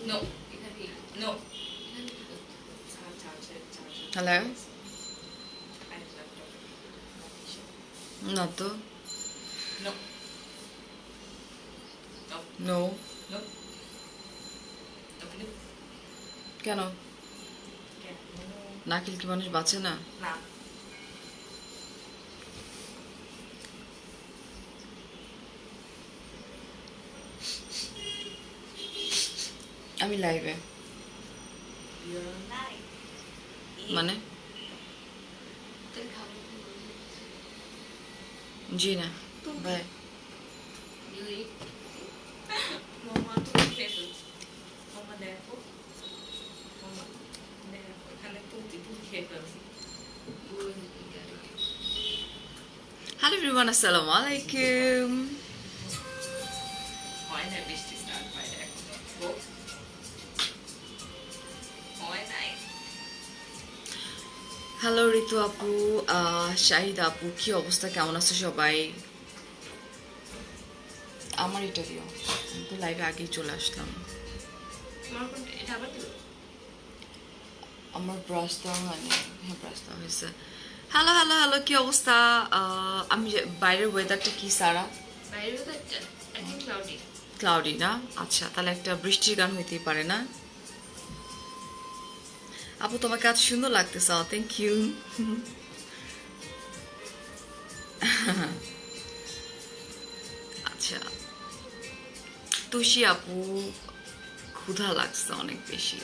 No. No. Hello? Not to. No. No. No. কেন না খেলে কি মানুষ বাঁচে না? না। আমি লাইভে মানে জি না ভাই Mama tu খেয়ে Mama দেখো Mama দেখো এখানে তুমি খেয়ে ফেলছি হ্যালো এভরিওয়ান আসসালামু আলাইকুম হয় না বৃষ্টি স্টার্ট হয় এখন হয় নাই হ্যালো ঋতু আপু শাহিদ আপু কি অবস্থা কেমন আছো সবাই আমার এটা দিও তো লাইভে আগেই চলে আসলাম এটা আবার দিল আমার ব্রাশ দেওয়া হয়নি হ্যাঁ ব্রাশ দেওয়া হয়েছে হ্যালো হ্যালো হ্যালো কি অবস্থা আমি বাইরের ওয়েদারটা কি সারা বাইরে তো একদম ক্লাউডি ক্লাউডি না আচ্ছা তাহলে একটা বৃষ্টির গান হইতেই পারে না আপু তোমাকে এত সুন্দর লাগতেছে থ্যাংক ইউ আচ্ছা তুষি আপু ক্ষুধা লাগছে অনেক বেশি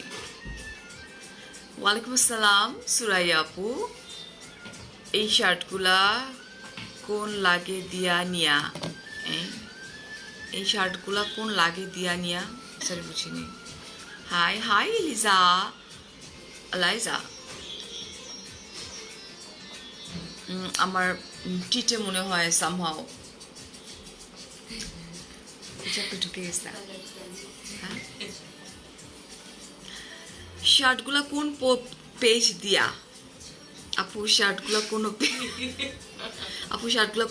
ওয়ালাইকুম আসসালাম সুরাইয়া আপু এই শার্টগুলা কোন লাগে দিয়া নিয়া এই শার্টগুলা কোন লাগে দিয়া নিয়া সরি বুঝিনি হাই হাই লিজা লাইজা আমার টিটে মনে হয় সামহাও কিছু ঢুকে গেছে হ্যাঁ শার্টগুলা কোন পেজ দিয়া আপু শার্টগুলা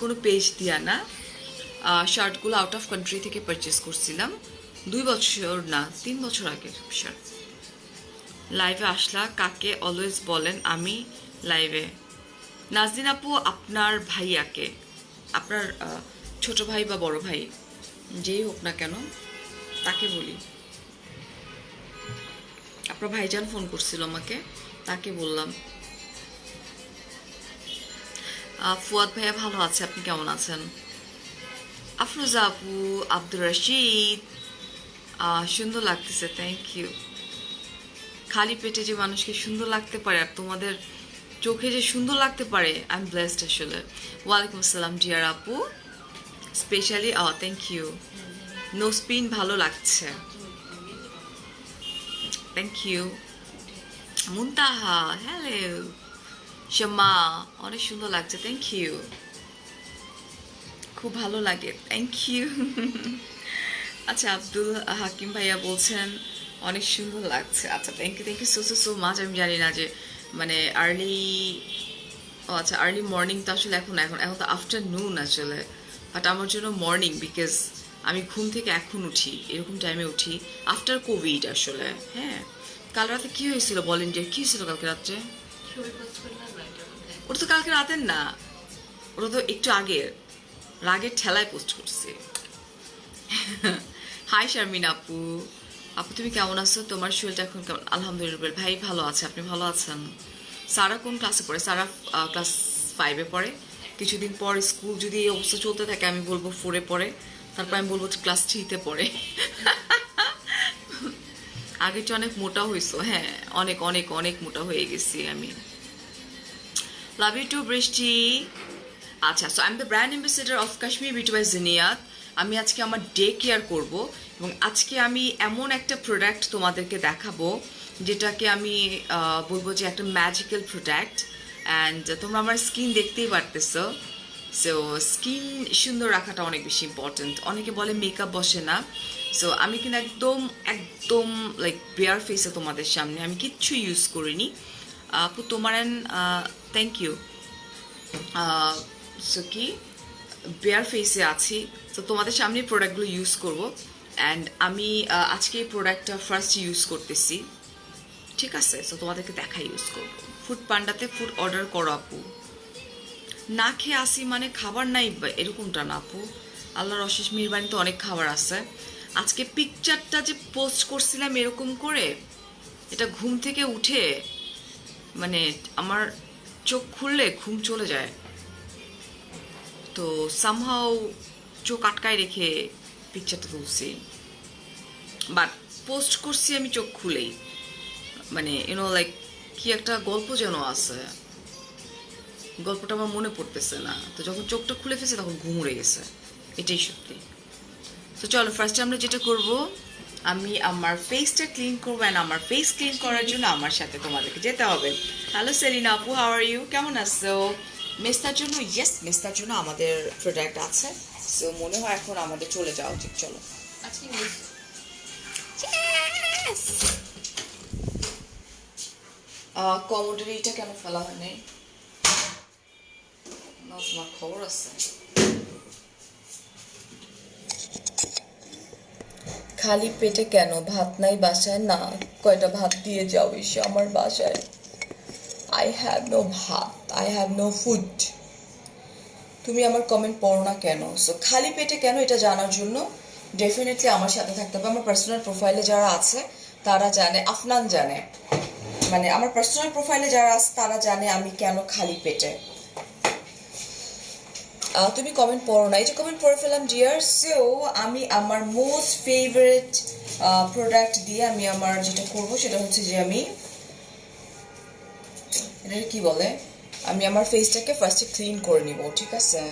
কোনো পেজ দিয়া না শার্টগুলো আউট অফ কান্ট্রি থেকে পারচেস করছিলাম 2 বছর না 3 বছর আগের শার্ট লাইভে আসলা কাকে অলওয়েজ বলেন আমি লাইভে নাজদিন আপু আপনার ভাইয়াকে আপনার ছোট ভাই বা বড় ভাই যেই হোক না কেন তাকে বলি আপনার ভাইজান ফোন করছিল আমাকে তাকে বললাম ফুয়াদ ভাইয়া ভালো আছে আপনি কেমন আছেন আফরোজা আপু আব্দুর রশিদ সুন্দর লাগতেছে থ্যাংক ইউ খালি পেটে যে মানুষকে সুন্দর লাগতে পারে আর তোমাদের চোখে যে সুন্দর লাগতে পারে আই এম ব্লেসড আসলে ওয়ালাইকুম আসসালাম ডিয়ার আপু specially thank you nose pin ভালো লাগছে thank you Muntaha hello Shama অনেক সুন্দর লাগছে থ্যাংক ইউ খুব ভালো লাগে থ্যাংক ইউ আচ্ছা আব্দুল হাকিম ভাইয়া বলছেন অনেক সুন্দর লাগছে আচ্ছা থ্যাংক ইউ সো মাচ আমি জানি না যে মানে আর্লি মর্নিং তো আসলে এখন তো আফটারনুন আসলে বাট আমার জন্য মর্নিং বিকজ আমি ঘুম থেকে এখন উঠি এরকম টাইমে উঠি আফটার কোভিড আসলে হ্যাঁ কাল রাতে কি হয়েছিল বলেন যে কি হয়েছিল কালকে রাত্রে ওটা তো কালকে রাতের না ওটা তো একটু রাগের ঠেলায় পোস্ট করছি হাই শারমিন আপু আপু তুমি কেমন আছো তোমার শরীরটা এখন কেমন আলহামদুলিল্লাহ ভাই ভালো আছে আপনি ভালো আছেন সারা কোন ক্লাসে পড়ে সারা ক্লাস 5-এ পড়ে কিছুদিন পর স্কুল যদি এই অবস্থা চলতে থাকে আমি বলবো 4-এ পড়ে তারপর আমি বলবো ক্লাস 3-তে পড়ে আগে তো অনেক মোটা হয়েছো হ্যাঁ অনেক অনেক অনেক মোটা হয়ে গেছি আমি লাভ ইউ টু বৃষ্টি আচ্ছা so I am the brand ambassador of Kashmir beauty by Ziniyat আমি আজকে আমার ডে কেয়ার করব এবং আজকে আমি এমন একটা প্রোডাক্ট তোমাদেরকে দেখাবো যেটাকে আমি বলবো যে একটা ম্যাজিক্যাল প্রোডাক্ট অ্যান্ড তোমরা আমার স্কিন দেখতেই পারতেছো সো স্কিন সুন্দর রাখাটা অনেক বেশি ইম্পর্টেন্ট অনেকে বলে মেকআপ বসে না সো আমি কিন্তু একদম লাইক বেয়ার ফেসে তোমাদের সামনে আমি কিচ্ছু ইউজ করিনি আপু তোমার থ্যাংক ইউ সো কি বেয়ার ফেসে আছি তো তোমাদের সামনে প্রোডাক্টগুলো ইউজ করব অ্যান্ড আমি আজকে এই প্রোডাক্টটা ফার্স্ট ইউজ করতেছি, ঠিক আছে? সো তোমাদেরকে দেখা ইউজ করবো। ফুড পান্ডাতে ফুড অর্ডার করো আপু, না খেয়ে আসি মানে খাবার নাই এরকমটা না আপু, আল্লাহর অশেষ মেহেরবানিতে অনেক খাবার আছে। আজকে পিকচারটা যে পোস্ট করছিলাম এরকম করে, এটা ঘুম থেকে উঠে মানে আমার চোখ খুললে ঘুম চলে যায়, তো সামহাও চোখ আটকায় রেখে পিকচারটা তুলছি, বাট পোস্ট করছি আমি চোখ খুলেই, মানে ইউনো লাইক কি একটা গল্প যেন আছে, গল্পটা আমার মনে পড়তেছে না, তো যখন চোখটা খুলে ফেলছে তখন ঘুম উড়ে গেছে, এটাই সত্যি। তো চলো ফার্স্টে আমরা যেটা করব, আমি আমার ফেসটা ক্লিন করবো, অ্যান্ড আমার ফেস ক্লিন করার জন্য আমার সাথে তোমাদেরকে যেতে হবে। হ্যালো সেলিনা আপু, হাউ আর ইউ, কেমন আছো? মেস্তার জন্য, ইয়েস মেস্তার জন্য আমাদের প্রোডাক্ট আছে, সো মনে হয় এখন আমাদের চলে যাওয়া উচিত। চলো আজকে কমোডারিটা কেন ফেলা হয়নি? তোমার খবর আছে? খালি পেটে কেন? ভাত নাই বাসায়? না, কয়টা ভাত দিয়ে যাও এসে আমার বাসায়। আই হ্যাভ নো ভাত, আই হ্যাভ নো ফুড। তুমি আমার কমেন্ট পড়ো না কেন? সো খালি পেটে কেন এটা জানার জন্য ডেফিনেটলি আমার সাথে থাকতে হবে। আমার পার্সোনাল প্রোফাইলে যারা আছে তারা জানে, আফনান জানে, মানে আমার পার্সোনাল প্রোফাইলে যারা আছে তারা জানে আমি কেন খালি পেটে। তুমি কমেন্ট পড়ো না, এই যে কমেন্ট পড়ে ফেলাম ডিয়ার। সো আমি আমার মোস্ট ফেভারিট প্রোডাক্ট দিয়ে আমি আমার যেটা করব সেটা হচ্ছে যে আমি এটা কি বলে, আমি আমার ফেসটাকে ফার্স্টে ক্লিন করে নিব, ঠিক আছে?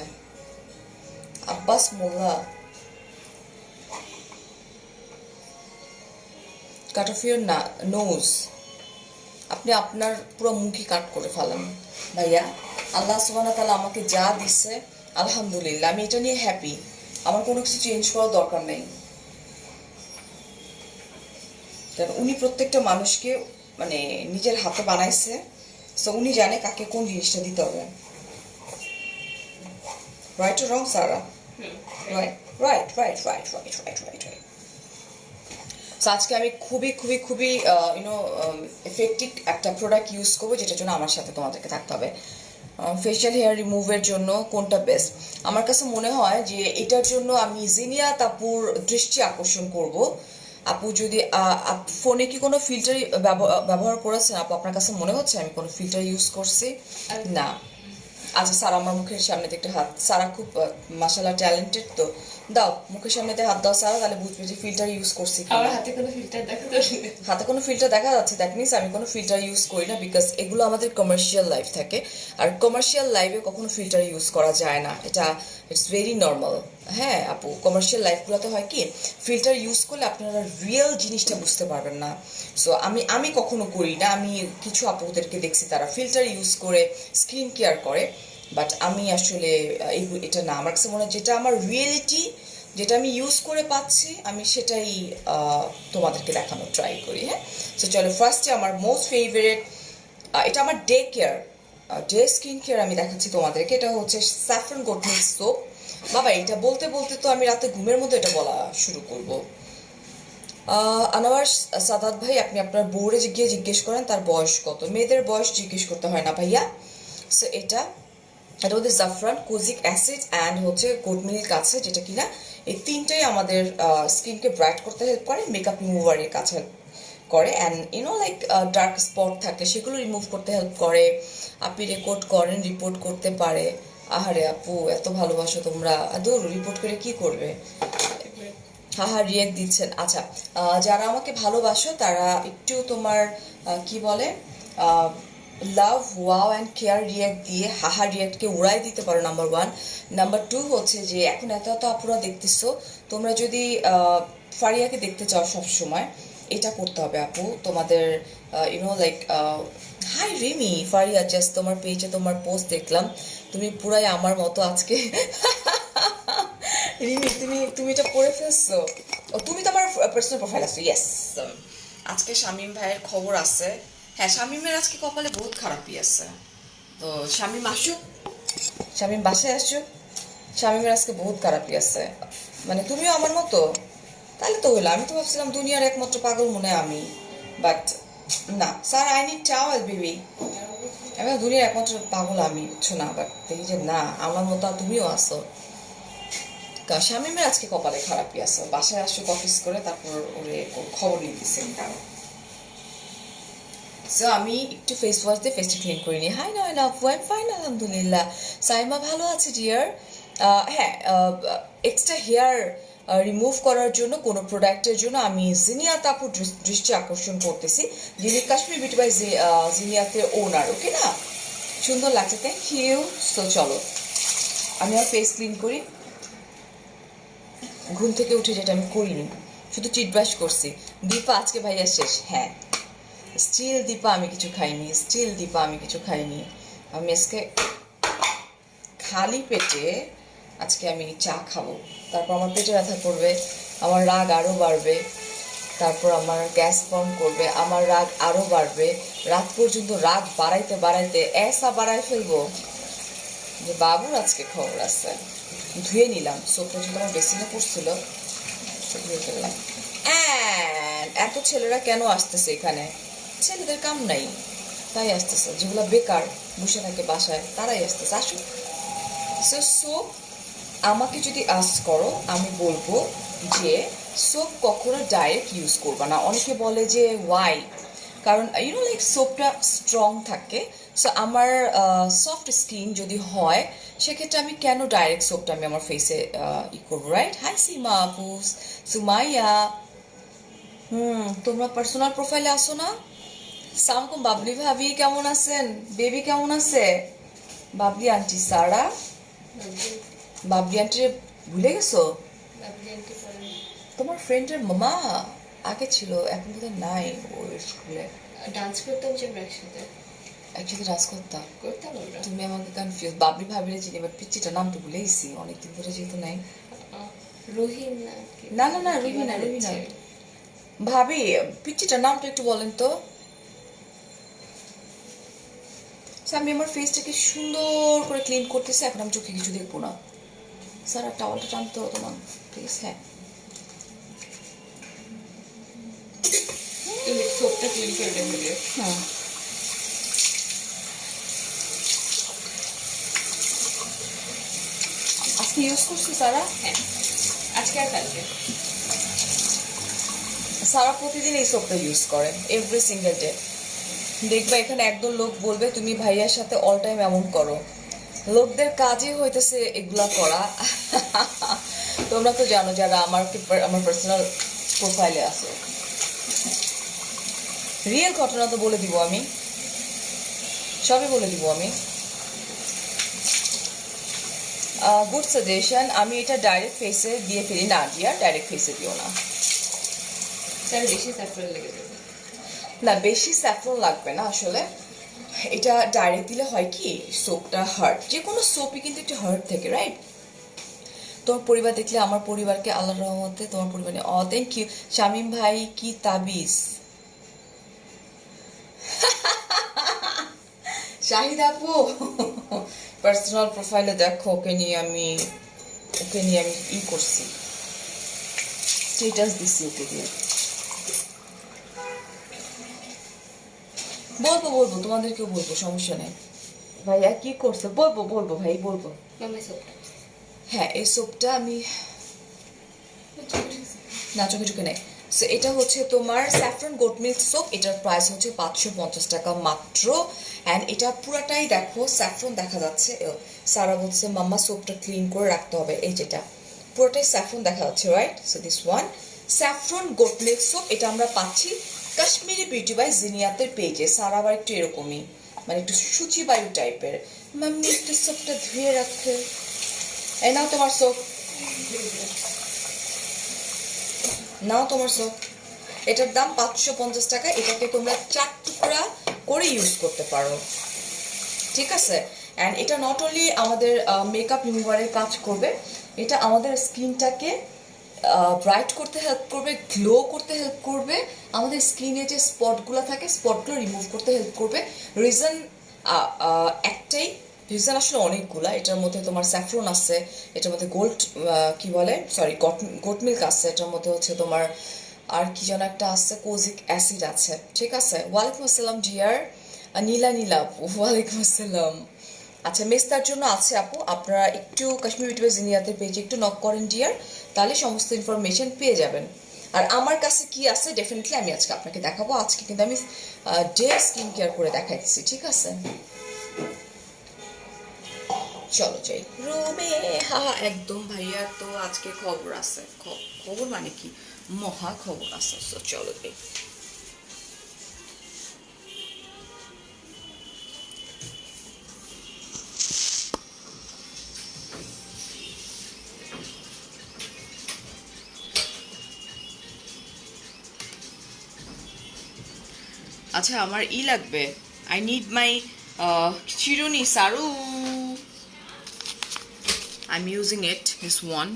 আব্বাস মোল্লা, কাট অফ ইউর নোজ, আপনি আপনার পুরো মুখই কাট করে ফেলান ভাইয়া। আল্লাহ সুবহানাহু ওয়া তাআলা আমাকে যা দিচ্ছে আলহামদুলিল্লাহ, আমি এটা নিয়ে হ্যাপি, আমার কোনো কিছু চেঞ্জ করার দরকার নেই, কারণ উনি প্রত্যেকটা মানুষকে মানে নিজের হাতে বানাইছে, সো উনি জানে কাকে কোন জিনিসটা দিতে হবে। Right or wrong Sara? Right right right right right right right right. So আজকে আমি খুবই খুবই খুবই ইউনো এফেক্টিভ একটা প্রোডাক্ট ইউজ করবো, যেটার জন্য আমার সাথে তোমাদেরকে থাকতে হবে। ফেশিয়াল হেয়ার রিমুভের জন্য কোনটা বেস্ট? আমার কাছে মনে হয় যে এটার জন্য আমি জিনিয়াত আপুর দৃষ্টি আকর্ষণ করব। আপু যদি ফোনে কি কোনো ফিল্টার ব্যবহার করেছেন আপু? আপনার কাছে মনে হচ্ছে আমি কোনো ফিল্টার ইউজ করছি? না। আচ্ছা সারা, আমার মুখের সামনে থেকে হাত, সারা খুব মাশাআল্লাহ ট্যালেন্টেড, তো দাও মুখের সামনেতে হাত দাও সারা, তাহলে বুঝবে যে ফিল্টার ইউজ করছি কিনা। আমার হাতে কোনো ফিল্টার দেখা যাচ্ছে না। হাতে কোনো ফিল্টার দেখা যাচ্ছে, দ্যাট মিনস আমি কোনো ফিল্টার ইউজ করি না, বিকজ এগুলো আমাদের কমার্শিয়াল লাইফ থাকে, আর কমার্শিয়াল লাইফে কখনো ফিল্টার ইউজ করা যায় না, এটা ইটস ভেরি নর্মাল। হ্যাঁ আপু, কমার্শিয়াল লাইফগুলোতে হয় কি, ফিল্টার ইউজ করলে আপনারা রিয়েল জিনিসটা বুঝতে পারবেন না। সো আমি কখনো করি না, আমি কিছু আপুদেরকে দেখছি তারা ফিল্টার ইউজ করে স্কিন কেয়ার করে, বাট আমি আসলে এটা না, আমার কাছে মনে হয় যেটা আমার রিয়েলিটি, যেটা আমি ইউজ করে পাচ্ছি আমি সেটাই তোমাদেরকে দেখানোর ট্রাই করি। হ্যাঁ, সো চলো ফার্স্টে আমার মোস্ট ফেভারিট, এটা আমার day care, day skin care আমি দেখাচ্ছি তোমাদেরকে। এটা হচ্ছে স্যাফরন গোট মিল্ক সোপ। বাবা এটা বলতে বলতে তো আমি রাতে ঘুমের মধ্যে এটা বলা শুরু করব। আনোয়ার সাদাত ভাই, আপনি আপনার বউরে গিয়ে জিজ্ঞেস করেন তার বয়স কত। মেয়েদের বয়স জিজ্ঞেস করতে হয় না ভাইয়া। সো এটা মধ্যে জাফরান, কোজিক অ্যাসিড অ্যান্ড হচ্ছে গোট মিল্ক আছে, যেটা কিনা এই তিনটাই আমাদের স্কিনকে ব্রাইট করতে হেল্প করে, মেকআপ রিমুভারের কাছে হেল্প করে, and you know like dark spot থাকলে সেগুলো রিমুভ করতে হেল্প করে। আপনি রেকর্ড করেন, রিপোর্ট করতে পারে। আহারে আপু এত ভালোবাসো তোমরা, দূর রিপোর্ট করে কি করবে? হ্যাঁ রিয়েক্ট দিচ্ছেন। আচ্ছা, যারা আমাকে ভালোবাসো তারা একটু তোমার কি বলে love wow and care react দিয়ে হাহা রিয়াক্টকে উড়াই দিতে পারো, নাম্বার ওয়ান। নাম্বার টু হচ্ছে যে এখন এত এত আপুরা দেখতেছো, তোমরা যদি ফারিয়াকে দেখতে চাও সব সময়, এটা করতে হবে আপু তোমাদের, you know like hi Rimi Faria, just তোমার পেজে তোমার পোস্ট দেখলাম, তুমি পুরাই আমার মতো আজকে। রিমি তুমি এটা পড়ে ফেলছো? ও তুমি তো আমার পার্সোনাল প্রোফাইল আছো, ইয়েস। আজকে শামীম ভাইয়ের খবর আছে। হ্যাঁ, শামীমের আজকে কপালে বহুত খারাপই আছে, তো শামীম আসুক, শামীম বাসায় আসুক, শামীমের আজকে বহুত খারাপই আছে। মানে তুমিও আমার মতো, তাহলে তো হলো। আমি তো ভাবছিলাম দুনিয়ার একমাত্র পাগল মনে হয় আমি, বাট না sir, I need towel baby. আমি দুনিয়ার একমাত্র পাগল আমি, বুঝছো না? বাট দেখি যে না, আমার মতো আর তুমিও আসো। কারণ শামিমের আজকে কপালে খারাপই আসো, বাসায় আসো অফিস করে, তারপর ওরে খবর নিয়ে দিচ্ছে। সো আমি একটু ফেস ওয়াশ দিয়ে ফেসটা ক্লিন করে নিই। হাই নয় না, আই এম ফাইন আলহামদুলিল্লাহ। সাইমা ভালো আছে ডিয়ার। হ্যাঁ, এক্সট্রা হেয়ার রিমুভ করার জন্য কোনো প্রোডাক্টের জন্য আমি জিনিয়াত আপুর দৃষ্টি আকর্ষণ করতেছি, যিনি কাশ্মীর বিউটি বাই জিনিয়াতের ওনার। ওকে না, সুন্দর লাগছে, থ্যাংক ইউ। তো চলো আমি আমার ফেস ক্লিন করি। ঘুম থেকে উঠে যেটা আমি করিনি, শুধু চিট ব্রাশ করছি। দীপা আজকে ভাইয়া শেষ। হ্যাঁ, স্টিল দীপা আমি কিছু খাইনি, স্টিল দীপা আমি কিছু খাইনি। আমি আজকে খালি পেটে আজকে আমি চা খাবো, তারপর আমার পেটে ব্যথা করবে, আমার রাগ আরও বাড়বে, তারপর আমার গ্যাস ফর্ম করবে, আমার রাগ আরও বাড়বে, রাত পর্যন্ত রাগ বাড়াইতে বাড়াইতে এসা বাড়াই ফেলবো যে বাবুর আজকে খবর আছে। ধুয়ে নিলাম, সোপটা যেহেতু আমার বেসিনে পড়ছিল ধুয়ে ফেললাম। এত ছেলেরা কেন আসতেছে এখানে? ছেলেদের কাম নাই তাই আসতেছে, যেগুলো বেকার বসে থাকে বাসায় তারাই আসতেছে। আসুক। সোপ আমাকে যদি আস্ক করো, আমি বলবো যে সোপ কখনো ডাইরেক্ট ইউজ করবা না। অনেকে বলে যে ওয়াই, কারণ লাইক সোপটা স্ট্রং থাকে। সো আমার সফট স্কিন যদি হয়, সেক্ষেত্রে আমি কেন ডাইরেক্ট সোপটা আমি আমার ফেসে করবো, রাইট? হাই সিমা আপুস, সুমাইয়া, তোমরা পার্সোনাল প্রোফাইলে আসো না? সালামালাইকুম বাবলি ভাবি, কেমন আছেন? বেবি কেমন আছে? বাবলি আন্টি, সারা বাবলি আন্টি ভুলে গেছো? তোমার ফ্রেন্ডের মামা আগে ছিল, এখন বোধহয় নাই। ওই স্কুলে ডান্স করতাম যে একসাথে, একসাথে ডান্স করতাম। আমরা। তুমি আমাকে কনফিউজ। বাবলি ভাবিরে চিনি, বাট পিচ্চিটার নাম তো ভুলে গেছি, অনেকদিন ধরে যেহেতু নাই। রহিম না না না, রুহিনা রুহিনা ভাবি, পিচ্চিটার নামটা একটু বলেন তো। আমি আমার ফেসটাকে সুন্দর করে ক্লিন করতেছি, এখন আমি চোখে কিছু দেখবো না। স্যার আর টাওয়ালটা টানতে হতো না প্লিজ। হ্যাঁ, তুমি সোপটা ক্লিন করে দেবে। হ্যাঁ, আজকে ইউজ করছো সারা? হ্যাঁ, আজকে আর কালকে। সারা প্রতিদিন এই সোপটা ইউজ করে, এভরি সিঙ্গেল ডে। দেখবা এখানে একদল লোক বলবে তুমি ভাইয়ার সাথে অল টাইম এমন করো। লোকদের কাজই হইতেছে এগুলা করা। তোমরা তো জানো যারা আমার পার্সোনাল প্রোফাইলে আছে। রিয়েল ঘটনা তো বলে দিব আমি, সবই বলে দিব আমি। Good suggestion. আমি এটা ডাইরেক্ট ফেসে দিয়ে ফেলি না, ডিয়ার ডাইরেক্ট ফেসে দিও না। স্যার বেশি স্যাফরন লেগে যাবে। না, বেশি স্যাফরন লাগবে না আসলে। এটা ডাইরেক্ট দিলে হয় কি, সোপটা হার্ট, যে কোনো সোপই কিন্তু একটু হার্ট থেকে, রাইট? তোমার পরিবার দেখলে আমার পরিবারকে আল্লাহর রহমতে তোমার পরিবার নিয়ে। থ্যাংক ইউ শামিম ভাই। কি তাবিজ? শাহিদ আপু পার্সোনাল প্রোফাইলে দেখো, ওকে নিয়ে আমি করছি, স্টেটাস দিচ্ছি ওকে দিয়ে। বলবো তোমাদেরকেও বলবো, সমস্যা নেই। ভাইয়া কি করছে বলবো ভাই বলবো। মাম্মা সোপটা। হ্যাঁ, এই সোপটা আমি না চোখে নেই। সো এটা হচ্ছে তোমার স্যাফরন গোট মিল্ক সোপ। এটার প্রাইস হচ্ছে 550 টাকা মাত্র। অ্যান্ড এটা পুরাটাই দেখো স্যাফরন দেখা যাচ্ছে। সারা বলছে মাম্মা সোপটা ক্লিন করে রাখতে হবে, এই যেটা পুরোটাই স্যাফরন দেখা যাচ্ছে, right? So this one saffron goat milk soap, এটা আমরা পাচ্ছি কাশ্মীরি বিউটি বাই জিনিয়াতের পেজে। সারা আবার একটু এরকমই, মানে একটু সূচিবায়ু টাইপের। মাম্মি একটু সোপটা ধুয়ে রাখে। এই নাও তোমার সোপ, নাও তোমার সোপ। এটার দাম 550 টাকা। এটাকে তোমরা 4 টুকরা করে ইউজ করতে পারো, ঠিক আছে? অ্যান্ড এটা নট অনলি আমাদের মেকআপ রিমুভারের কাজ করবে, এটা আমাদের স্কিনটাকে ব্রাইট করতে হেল্প করবে, গ্লো করতে হেল্প করবে, আমাদের স্কিনে যে স্পটগুলো থাকে স্পটগুলো রিমুভ করতে হেল্প করবে। রিজন একটাই, রিজন আসলে অনেকগুলা। এটার মধ্যে তোমার স্যাফরন আছে, এটার মধ্যে গোল্ড কি বলে সরি গোট মিল্ক আছে, এটার মধ্যে হচ্ছে তোমার আর কি যেন একটা আছে, কোজিক অ্যাসিড আছে। ঠিক আছে, ওয়ালাইকুম আসসালাম ডিয়ার নীলা নীলা আপু, ওয়ালাইকুম আসসালাম। আচ্ছা, মেস্তার জন্য আছে আপু, আপনারা একটু কাশ্মীর বিউটি বাই জিনিয়াতের পেজে একটু নক করেন ডিয়ার, তাহলে সমস্ত ইনফরমেশন পেয়ে যাবেন। আর আমার কাছে কি আছে ডেফিনেটলি আমি আজকে আপনাকে দেখাবো। আজকে কিন্তু আমি ডে স্কিন কেয়ার করে দেখাইছি, ঠিক আছে? চলো যাই রুমে। হা একদম ভাইয়া, তো আজকে খবর আছে, খবর মানে কি, মহা খবর আছে। তো চলো যাই। আচ্ছা, আমার লাগবে, আই নিড মাই চিরুনি Saroo. I'm using it, this one.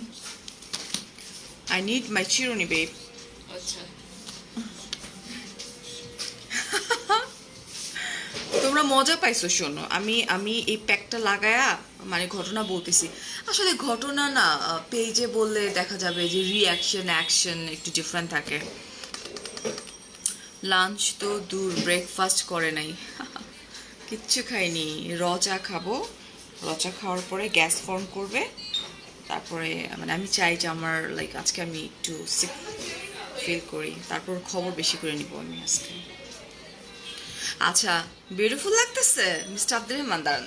I need my chironi, babe. আচ্ছা, তোমরা মজা পাইছো? শোনো, আমি এই প্যাকটা লাগায়া মানে ঘটনা বলতেছি। আসলে ঘটনা না, পেজে বললে দেখা যাবে যে রিঅ্যাকশন অ্যাকশন একটু ডিফারেন্ট থাকে। লাঞ্চ তো দূর, ব্রেকফাস্ট করে নাই। কিচ্ছু খাইনি, চা খাবো। চা খাওয়ার পরে গ্যাস ফর্ম করবে, তারপরে মানে আমি চাই যে আমার লাইক আজকে আমি একটু সিক ফিল করি, তারপর খবর বেশি করে নিব আমি আজকে। আচ্ছা, বিউটিফুল লাগতেছে মিস্টার আব্দুর রহমান। দাঁড়ান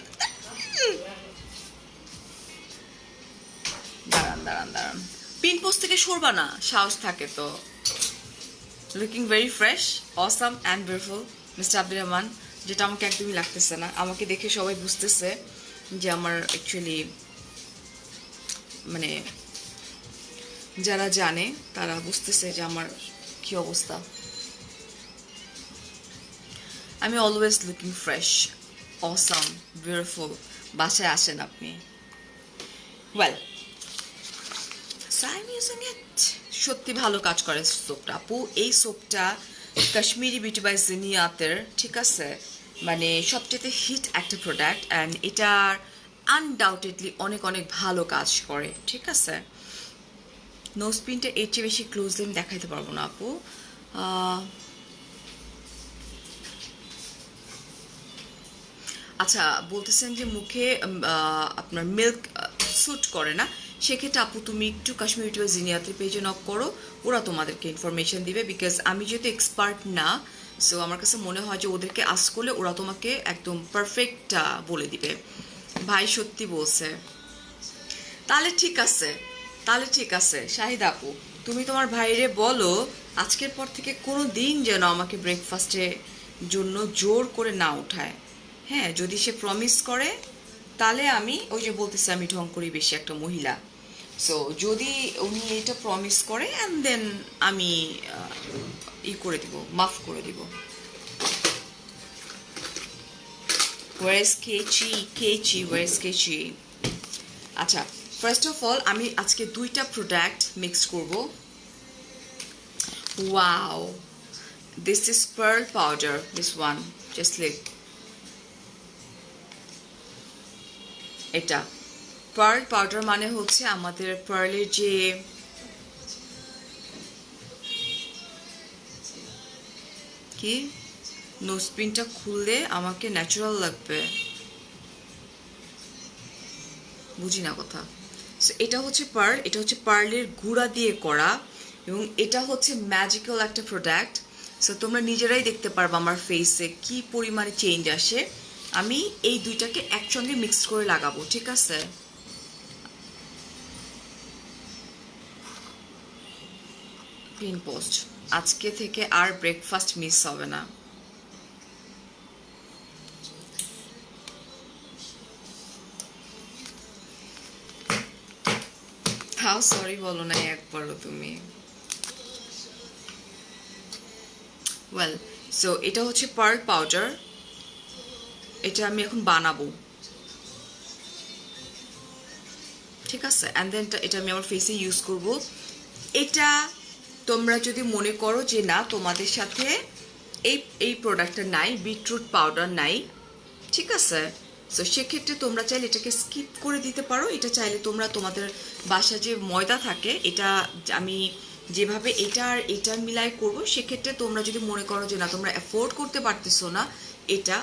দাঁড়ান দাঁড়ান দাঁড়ান, পিন পোস্ট থেকে সরবা না, সাহস থাকে তো। Looking very fresh, awesome and beautiful mister Abdur Rahman, যেটা আমাকে একদমই লাগতেছে না। আমাকে দেখে সবাই বুঝতেছে যে আমার অ্যাকচুয়ালি মানে যারা জানে তারা বুঝতেছে যে আমার কি অবস্থা। আমি always looking fresh, awesome, beautiful. বাসায় আসেন আপনি। Well, so I M using it. সত্যি ভালো কাজ করে সোপটা আপু। এই সোপটা কাশ্মীরি বিউটি বাই জিনিয়াতের, ঠিক আছে, মানে সবচেয়ে হিট একটা প্রোডাক্ট, অ্যান্ড এটার আনডাউটেডলি অনেক অনেক ভালো কাজ করে, ঠিক আছে। নোজ পিনটা এর চেয়ে বেশি ক্লোজলি আমি দেখাইতে পারবো না আপু। আচ্ছা, বলতেছেন যে মুখে আপনার মিল্ক স্যুট করে না, সেক্ষেত্রে আপু তুমি একটু কাশ্মীর বিউটি বাই জিনিয়াতের পেজে নক করো, ওরা তোমাদেরকে ইনফরমেশন দিবে। বিকজ আমি যেহেতু এক্সপার্ট না, সো আমার কাছে মনে হয় যে ওদেরকে আস্ক করলে ওরা তোমাকে একদম পারফেক্টটা বলে দিবে। ভাই সত্যি বলছে। তাহলে ঠিক আছে, তাহলে ঠিক আছে শাহিদ আপু, তুমি তোমার ভাইরে বলো আজকের পর থেকে কোনো দিন যেন আমাকে ব্রেকফাস্টের জন্য জোর করে না উঠায়। হ্যাঁ, যদি সে প্রমিস করে তাহলে আমি ওই যে বলতেছি আমি ঢং করি বেশি একটা মহিলা। সো যদি উনি এটা প্রমিস করে অ্যান্ড দেন আমি করে দিব, মাফ করে দিব। Where is Kechi? Kechi, where is Kechi? আচ্ছা, ফার্স্ট অফ অল আমি আজকে দুইটা প্রোডাক্ট মিক্স করব। Wow, this is pearl powder, this one, just lick. এটা পার্ল পাউডার মানে হচ্ছে আমাদের পার্লের যে কি নোজপিনটা খুললে আমাকে ন্যাচারাল লাগবে, বুঝি না কথা। সো এটা হচ্ছে পার্ল, এটা হচ্ছে পার্লের গুঁড়া দিয়ে করা, এবং এটা হচ্ছে ম্যাজিক্যাল একটা প্রোডাক্ট। সো তোমরা নিজেরাই দেখতে পারবে আমার ফেসে কি পরিমাণে চেঞ্জ আসে। আমি এই দুইটাকে একসঙ্গে মিক্স করে লাগাবো, ঠিক আছে। পিন পোস্ট, আজকে থেকে আর ব্রেকফাস্ট মিস হবে না। হাউ সরি বলো না একবারও তুমি। ওয়েল, সো এটা হচ্ছে পার্ল পাউডার, এটা আমি এখন বানাবো, ঠিক আছে। অ্যান্ড দেন এটা আমি আমার ফেসে ইউজ করব। এটা তোমরা যদি মনে করো যে না তোমাদের সাথে এই প্রোডাক্টটা নাই, বিটরুট পাউডার নাই, ঠিক আছে, সো সেক্ষেত্রে তোমরা চাইলে এটাকে স্কিপ করে দিতে পারো। এটা চাইলে তোমরা তোমাদের বাসায় যে ময়দা থাকে, এটা আমি যেভাবে এটা আর এটা মিলাই করবো, সেক্ষেত্রে তোমরা যদি মনে করো যে না তোমরা অ্যাফোর্ড করতে পারতেছো না এটা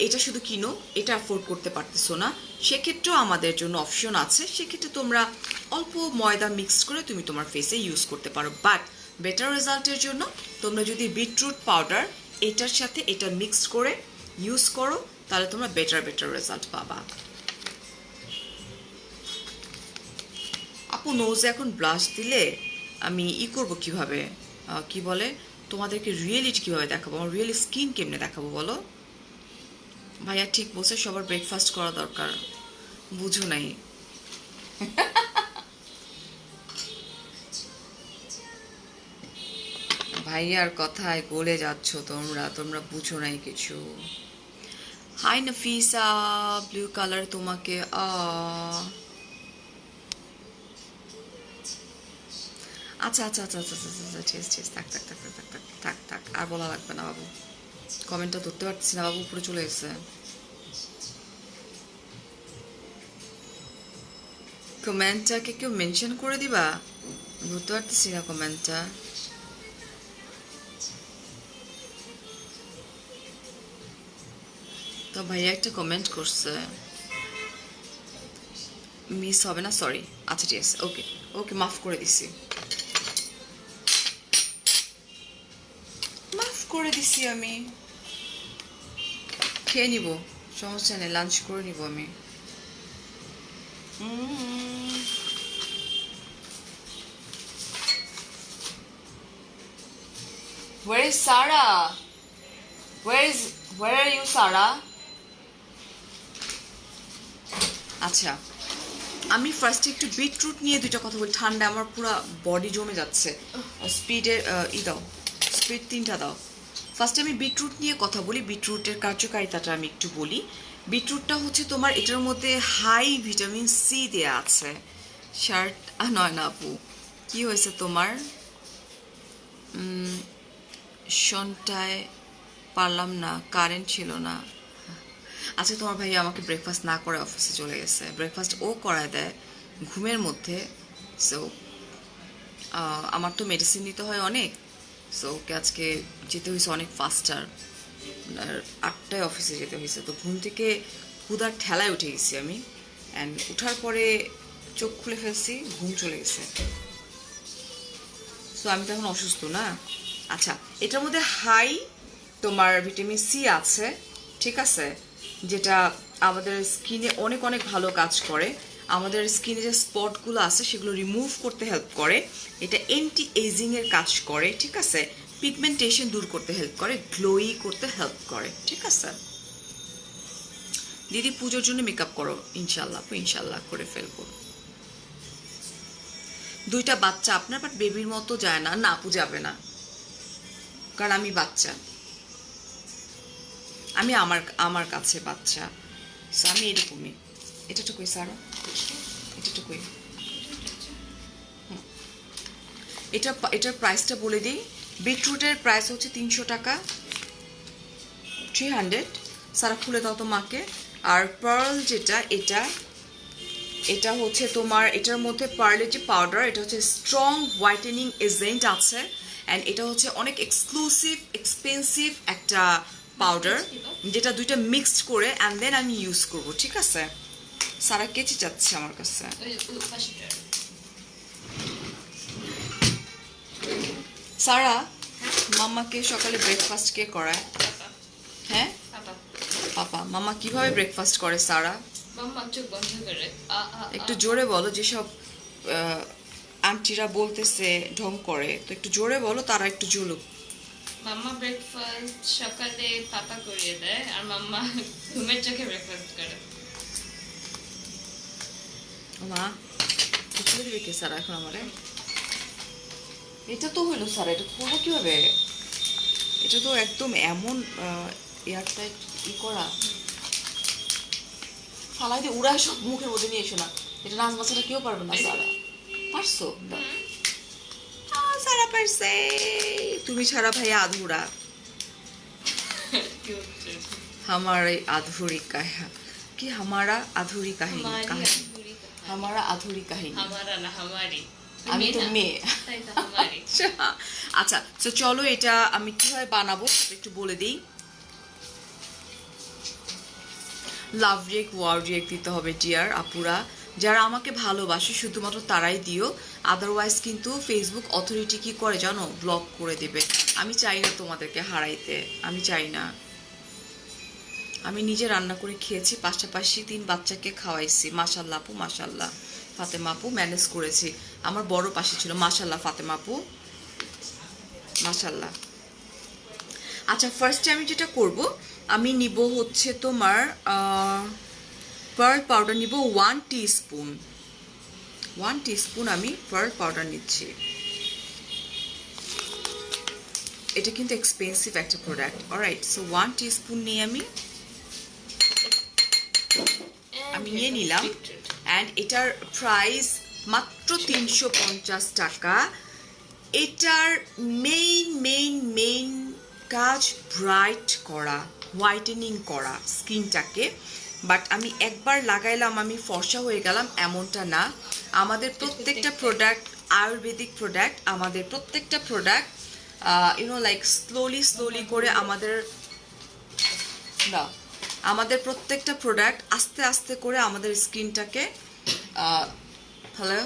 এটা শুধু কিনো, এটা অ্যাফোর্ড করতে পারতেছো না, সেক্ষেত্রেও আমাদের জন্য অপশন আছে। সেক্ষেত্রে তোমরা অল্প ময়দা মিক্স করে তুমি তোমার ফেসে ইউজ করতে পারো। বাট বেটার রেজাল্টের জন্য তোমরা যদি বিটরুট পাউডার এটার সাথে এটা মিক্স করে ইউজ করো, তাহলে তোমরা বেটার রেজাল্ট পাবা। আপু নোজে এখন ব্লাশ দিলে আমি করব কিভাবে, কি বলে, তোমাদেরকে রিয়েলিটি কিভাবে দেখাবো, আমার রিয়েল স্কিন কেমনে দেখাবো বলো? ভাইয়া ঠিক বলছে, সবার ব্রেকফাস্ট করা দরকার, বুঝো নাই। ভাইয়ার কথায় গলে যাচ্ছ তোমরা বুঝো নাই কিছু। হাই নফিসা, ব্লু কালার তোমাকে আচ্ছা আচ্ছা আচ্ছা আচ্ছা আচ্ছা আচ্ছা, ঠিক থাক থাক থাক থাক থাক থাক থাক, আর বলা লাগবে না বাবু। কমেন্টটা ধরতে পারতেছি না বাবু, উপরে চলে গেছে। কমেন্টটাকে কেউ মেনশন করে দিবা, ধরতে পারতেছি না কমেন্টটা। তো ভাইয়া একটা কমেন্ট করছে, মিস হবে না, সরি। আচ্ছা ঠিক আছে, ওকে ওকে, মাফ করে দিছি, মাফ করে দিছি। আমি খেয়ে নিব, সমস্যা নেই, লাঞ্চ করে নিব আমি। Where is Sarah? Where are you, Sarah? আচ্ছা, আমি ফার্স্টে একটু বিটরুট নিয়ে দুইটা কথা বলি। ঠান্ডা আমার পুরো বডি জমে যাচ্ছে। স্পিডের দাও, স্পিড 3টা দাও। ফার্স্টে আমি বিটরুট নিয়ে কথা বলি, বিটরুটের কার্যকারিতাটা আমি একটু বলি। বিটরুটটা হচ্ছে তোমার, এটার মধ্যে হাই ভিটামিন সি দেয়া আছে। শার্ট নয় না আপু, কি হয়েছে তোমার? সন্ধ্যায় পারলাম না, কারেন্ট ছিল না। আচ্ছা, তোমার ভাইয়া আমাকে ব্রেকফাস্ট না করে অফিসে চলে গেছে। ব্রেকফাস্ট ও করায় দেয় ঘুমের মধ্যে। সো আমার তো মেডিসিন নিতে হয় অনেক, সো ওকে আজকে যেতে হয়েছে অনেক ফাস্টার, 8টায় অফিসে যেতে হয়েছে। তো ঘুম থেকে ক্ষুধার ঠেলায় উঠে গেছি আমি, অ্যান্ড উঠার পরে চোখ খুলে ফেলছি, ঘুম চলে গেছে। সো আমি তো এখন অসুস্থ না। আচ্ছা, এটার মধ্যে হাই তোমার ভিটামিন সি আছে, ঠিক আছে, যেটা আমাদের স্কিনে অনেক অনেক ভালো কাজ করে। আমাদের স্কিনে যে স্পটগুলো আছে সেগুলো রিমুভ করতে হেল্প করে। এটা অ্যান্টি এজিংয়ের কাজ করে, ঠিক আছে, পিগমেন্টেশন দূর করতে হেল্প করে, গ্লোই করতে হেল্প করে, ঠিক আছে। দিদি পুজোর জন্য মেকআপ করো? ইনশাল্লাহ ইনশাল্লাহ করে ফেলবো। 2টা বাচ্চা আপনার, বাট বেবির মতো যায় না, না আপু যাবে না, কারণ আমি বাচ্চা, আমি আমার কাছে বাচ্চা। আমি এরকমই। এটা তো কই সারা, এটা তো কই, এটার প্রাইসটা বলে দিই। বিটরুটের প্রাইস হচ্ছে 300 টাকা, 300। সারা খুলে দাও তো মাকে। আর পার্ল যেটা, এটা হচ্ছে তোমার, এটার মধ্যে পার্লের যে পাউডার, এটা হচ্ছে স্ট্রং হোয়াইটেনিং এজেন্ট আছে, অ্যান্ড এটা হচ্ছে অনেক এক্সক্লুসিভ এক্সপেন্সিভ একটা পাউডার, যেটা 2টা মিক্সড করে অ্যান্ড দেন আমি ইউজ করব, ঠিক আছে। সারা কেচে যাচ্ছে আমার কাছে। সারা, মাম্মাকে সকালে ব্রেকফাস্ট কে করায়? হ্যাঁ পাপা। মাম্মা কিভাবে ব্রেকফাস্ট করে সারা? মাম্মা চোখ বন্ধ করে একটু জোরে বলো, যেসব আন্টিরা বলতেছে ঢং করে, তো একটু জোরে বলো, তারা একটু জ্বলুক। মাম্মা ব্রেকফাস্ট সকালে পাপা করিয়ে দেয়, আর মাম্মা ঘুমের চোখে ব্রেকফাস্ট করে। মা কিছু দিবে কে সারা এখন আমারে? এটা তো হইলো সারা, এটা করবো কিভাবে? এটা তো একদম এমন এয়ারটাইট করা, ফালাই দিয়ে উড়ায় সব মুখের মধ্যে নিয়ে এসো না। এটা নাচ বাচ্চাটা কেউ পারবে না। সারা পারছো? সারা পারছে, তুমি ছাড়া ভাই আধুরা। हमारे अधूरी कहा कि हमारा अधूरी कहानी हमारी कहानी अधूरी कहानी। हमारा अधूरी कहानी हमारा ना हमारी আমি তো মেয়ে তাই তো हमारी আচ্ছা তো চলো এটা আমি কিভাবে বানাবো একটু বলে দিই লাভ রিয়েক্ট ওয়ার্ড রিয়েক্ট দিতে হবে ডিয়ার আপুরা যারা আমাকে ভালোবাসে শুধুমাত্র তারাই দিও আদারওয়াইজ কিন্তু ফেসবুক অথরিটি কি করে জানো ব্লক করে দেবে আমি চাই না তোমাদেরকে হারাইতে আমি চাই না আমি নিজে রান্না করে খেয়েছি পাশাপাশি 3 বাচ্চাকে খাওয়াইছি মাশাআল্লাহ আপু মাশাআল্লাহ ফাতেমা আপু ম্যানেজ করেছি আমার বড় পাশে ছিল মাশাআল্লাহ ফাতেমা আপু মাশাআল্লাহ আচ্ছা ফার্স্টে আমি যেটা করব আমি নিব হচ্ছে তোমার পার্ল পাউডার নিব 1 টিস্পুন 1 টিস্পুন আমি পার্ল পাউডার নিচ্ছি এটা কিন্তু এক্সপেন্সিভ একটা প্রোডাক্ট অলরাইট সো 1 টিস্পুন নিয়ে আমি নিয়ে নিলাম অ্যান্ড এটার প্রাইস মাত্র 350 টাকা এটার মেইন কাজ ব্রাইট করা হোয়াইটেনিং করা স্কিনটাকে বাট আমি একবার লাগাইলাম আমি ফর্সা হয়ে গেলাম এমনটা না আমাদের প্রত্যেকটা প্রোডাক্ট আয়ুর্বেদিক প্রোডাক্ট আমাদের প্রত্যেকটা প্রোডাক্ট লাইক স্লোলি করে আমাদের প্রত্যেকটা প্রোডাক্ট আস্তে আস্তে করে আমাদের স্কিনটাকে হ্যালো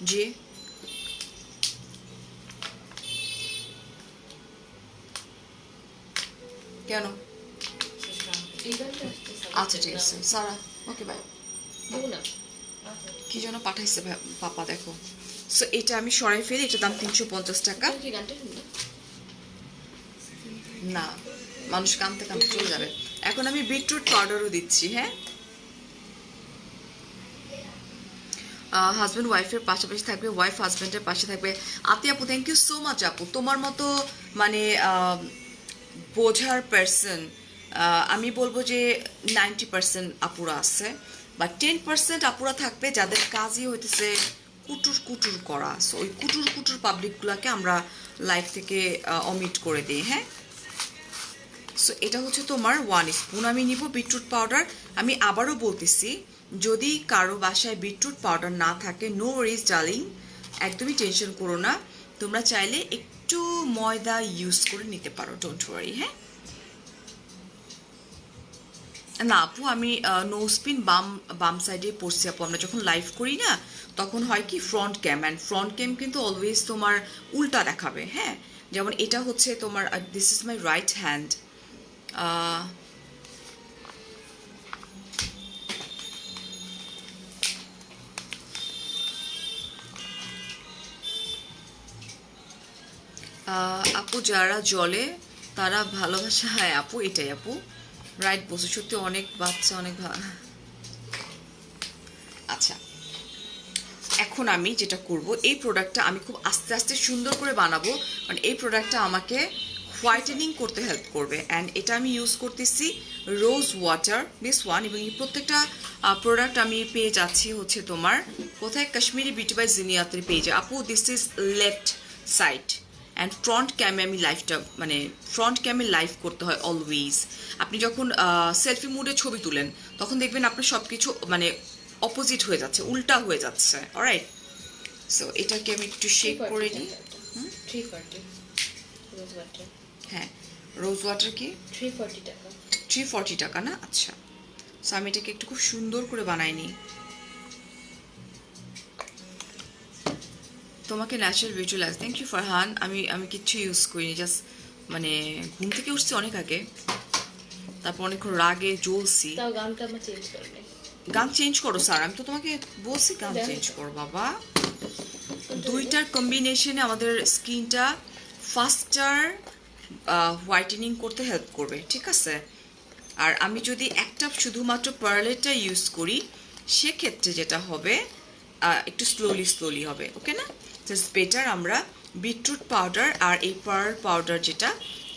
জি কেন আচ্ছা ঠিক আছে সারা ওকে বাই কি যেন পাঠাইছে পাপা দেখো সো এটা আমি সরাই ফেলি এটার দাম 350 টাকা না মানুষ কানতে কানতে চলে যাবে এখন আমি বিটরুট পাউডারও দিচ্ছি হ্যাঁ হাজব্যান্ড ওয়াইফের পাশাপাশি থাকবে ওয়াইফ হাজব্যান্ডের পাশে থাকবে আতি আপু থ্যাংক ইউ সো মাচ আপু তোমার মতো মানে বোঝার পার্সন আমি বলবো যে 90% আপুরা আছে বা 10% আপুরা থাকবে যাদের কাজই হইতেছে কুটুর করা সো ওই কুটুর পাবলিকগুলোকে আমরা লাইফ থেকে অমিট করে দিই হ্যাঁ সো এটা হচ্ছে তোমার 1 স্পুন আমি নিব বিটরুট পাউডার আমি আবারও বলতেছি যদি কারো বাসায় বিটরুট পাউডার না থাকে নো ওয়ারিজ ডার্লিং একদমই টেনশন করো না তোমরা চাইলে একটু ময়দা ইউজ করে নিতে পারো ডোন্ট ওয়ারি হ্যাঁ না আপু আমি নো স্পিন বাম সাইডে পড়ছি আপু আমরা যখন লাইভ করি না তখন হয় কি ফ্রন্ট ক্যাম অ্যান্ড ফ্রন্ট ক্যাম কিন্তু অলওয়েজ তোমার উল্টা দেখাবে হ্যাঁ যেমন এটা হচ্ছে তোমার this is my right hand আপু যারা জলে তারা ভালোবাসা হ্যাঁ আপু এটাই আপু রাইট বসে সত্যি অনেক বাচ্চা অনেক আচ্ছা এখন আমি যেটা করব এই প্রোডাক্টটা আমি খুব আস্তে আস্তে সুন্দর করে বানাবো কারণ এই প্রোডাক্টটা আমাকে হোয়াইটেনিং করতে হেল্প করবে অ্যান্ড এটা আমি ইউজ করতেছি রোজ ওয়াটার দিস ওয়ান এবং এই প্রত্যেকটা প্রোডাক্ট আমি পেয়ে যাচ্ছি হচ্ছে তোমার কোথায় কাশ্মীরি বিউটি বাই জিনিয়াতের পেজে আপু this is left side and front ক্যামে আমি লাইভটা মানে ফ্রন্ট ক্যামে লাইভ করতে হয় অলওয়েজ আপনি যখন সেলফি মুডে ছবি তুলেন তখন দেখবেন আপনার সব কিছু মানে অপোজিট হয়ে যাচ্ছে উল্টা হয়ে যাচ্ছে অলরাইট সো এটাকে আমি একটু শেক করে নিই হ্যাঁ রোজ ওয়াটার কি 340 টাকা না আচ্ছা সো আমি এটাকে একটু খুব সুন্দর করে বানাই নিই তোমাকে ন্যাচারাল বিউটি লাগে থ্যাংক ইউ ফারহান আমি কিচ্ছু ইউজ করিনি জাস্ট মানে ঘুম থেকে উঠছি অনেক আগে তারপর অনেকক্ষণ রাগে জ্বলছি গান চেঞ্জ করো স্যার আমি তো তোমাকে বলছি গান চেঞ্জ করো বাবা দুইটার কম্বিনেশনে আমাদের স্কিনটা ফাস্টার হোয়াইটেনিং করতে হেল্প করবে ঠিক আছে আর আমি যদি একটা শুধুমাত্র পার্লেটটা ইউজ করি সেক্ষেত্রে যেটা হবে একটু স্লোলি হবে ওকে না জাস্ট বেটার আমরা বিটরুট পাউডার আর এই পার্ল পাউডার যেটা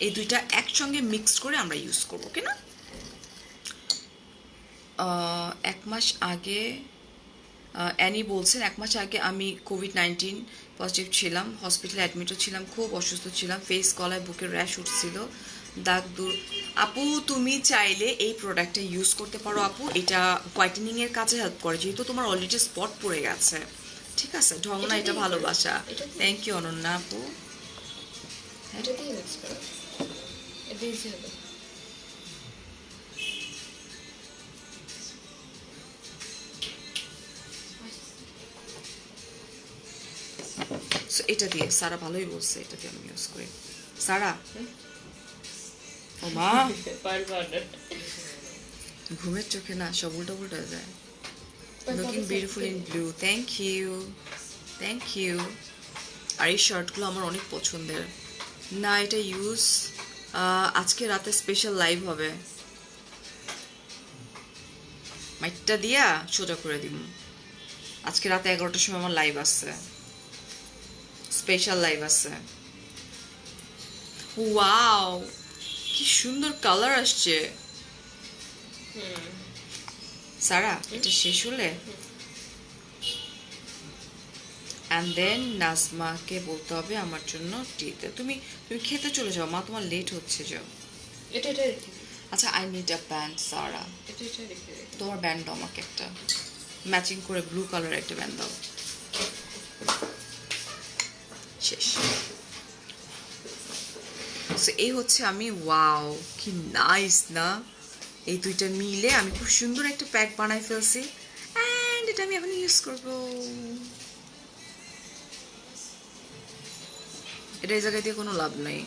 এই দুইটা একসঙ্গে মিক্সড করে আমরা ইউজ করবো ওকে না 1 মাস আগে অ্যানি বলছেন 1 মাস আগে আমি কোভিড-19 পজিটিভ ছিলাম হসপিটালে অ্যাডমিটও ছিলাম খুব অসুস্থ ছিলাম ফেস গলায় বুকের র্যাশ উঠছিল দাগ দূর। আপু তুমি চাইলে এই প্রোডাক্টটা ইউজ করতে পারো আপু, এটা হোয়াইটেনিং এর কাজে হেল্প করে, যেহেতু তোমার অলরেডি স্পট পড়ে গেছে। ঠিক আছে, ঢং না, এটা ভালোবাসা। থ্যাংক ইউ অনন্যা আপু। এটা দিয়ে মিক্স করো, এটা ইজি হবে। So, এটা দিয়ে সারা ভালোই বলছে, এটা দিয়ে আমি ইউজ করি। সারা ও মা, ঘুমের চোখে না সব উল্টা উল্টা যায়। Looking beautiful in blue, thank you, thank you. আর এই শার্টগুলো আমার অনেক পছন্দের। না এটা ইউজ, আজকে রাতে স্পেশাল লাইভ হবে, মাইকটা দিয়া সোজা করে দিব। আজকে রাতে 11টার সময় আমার লাইভ আছে, স্পেশাল লাইভ আছে। ওয়াও, কি সুন্দর কালার আসছে। সারা এটা শেষ হলে অ্যান্ড দেন নাজমাকে বলতে হবে আমার জন্য টিতে। তুমি তুমি খেতে চলে যাও মা, তোমার লেট হচ্ছে, যাও। এটা এটা রেখে দিই। আচ্ছা, আই নিড আ প্যান্ট সারা। এটা এটা রেখে দিই। তোমার ব্যান্ড দাও আমাকে একটা, ম্যাচিং করে ব্লু কালারের একটা ব্যান্ড দাও। শেষ। সো এই হচ্ছে আমি, ওয়াও কি নাইস না, এই দুইটা মিলে আমি খুব সুন্দর একটা প্যাক বানাই ফেলছি, অ্যান্ড এটা আমি এখন ইউজ করবো। এটা এই জায়গায় দিয়ে কোনো লাভ নাই,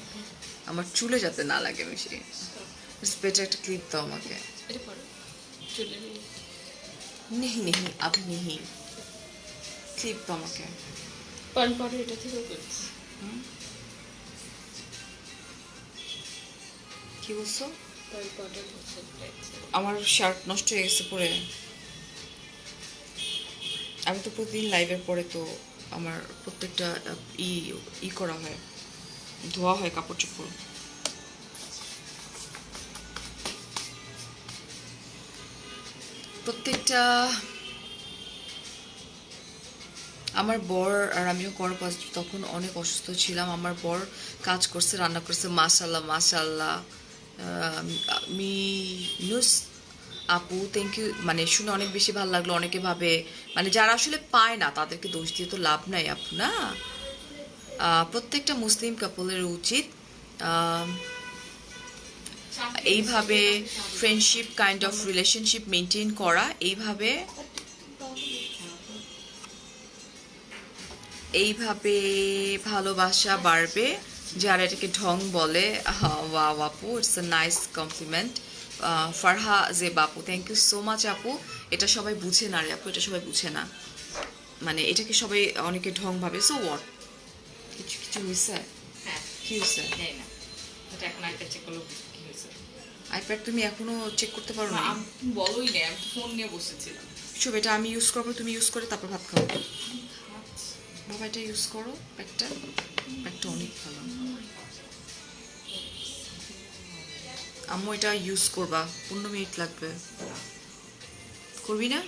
আমার চুলে যাতে না লাগে বেশি। বেটার একটা ক্লিপ দাও আমাকে। এটা পরে চলে নিই। नहीं नहीं अभी नहीं, ক্লিপ দাও আমাকে। পান পরে এটা থেকে করছি। কি বলছো? পান পরে হচ্ছে আমার শার্ট নষ্ট হয়ে গেছে পরে, আমি তো প্রতিদিন লাইভের পরে তো আমার প্রত্যেকটা ই করা হয়, ধোয়া হয় কাপড় চোপড়। প্রত্যেকটা আমার বর আর আমিও করব, তখন অনেক অসুস্থ ছিলাম, আমার বর কাজ করছে, রান্না করছে, মাশাল্লাহ মাশাল্লাহ। মিনুস আপু থ্যাংক ইউ, মানে শুনে অনেক বেশি ভালো লাগলো। অনেকে ভাবে মানে যারা আসলে পায় না তাদেরকে দোষ দিয়ে তো লাভ নাই আপু না। প্রত্যেকটা মুসলিম কাপলের উচিত এইভাবে friendship kind of relationship maintain করা, এইভাবে ভালোবাসা বাড়বে। যারা এটাকে ঢং বলে, ওয়াও আপু, it's a nice complement. Farha যে বাপু, থ্যাংক ইউ সো মাচ আপু। এটা সবাই বুঝে না রে আপু, এটা সবাই বুঝে না, মানে এটাকে সবাই অনেকে ঢং ভাবে। সো হোয়াট, কিছু কিছু হয়েছে? হ্যাঁ, কি হয়েছে? নেই না, এটা এখন একটা চেক করলো কি হয়েছে। আইপ্যাড তুমি এখনো চেক করতে পারো না? আমি বলোই না, আমি ফোন নিয়ে বসেছিলাম। সব এটা আমি ইউজ করবো, তুমি ইউজ করে তারপর ভাত খাবো। বাবা এটা ইউজ করো, প্যাকটা অনেক ভালো। আম্মু এটা ইউজ করবা, 15 মিনিট লাগবে, করবি না?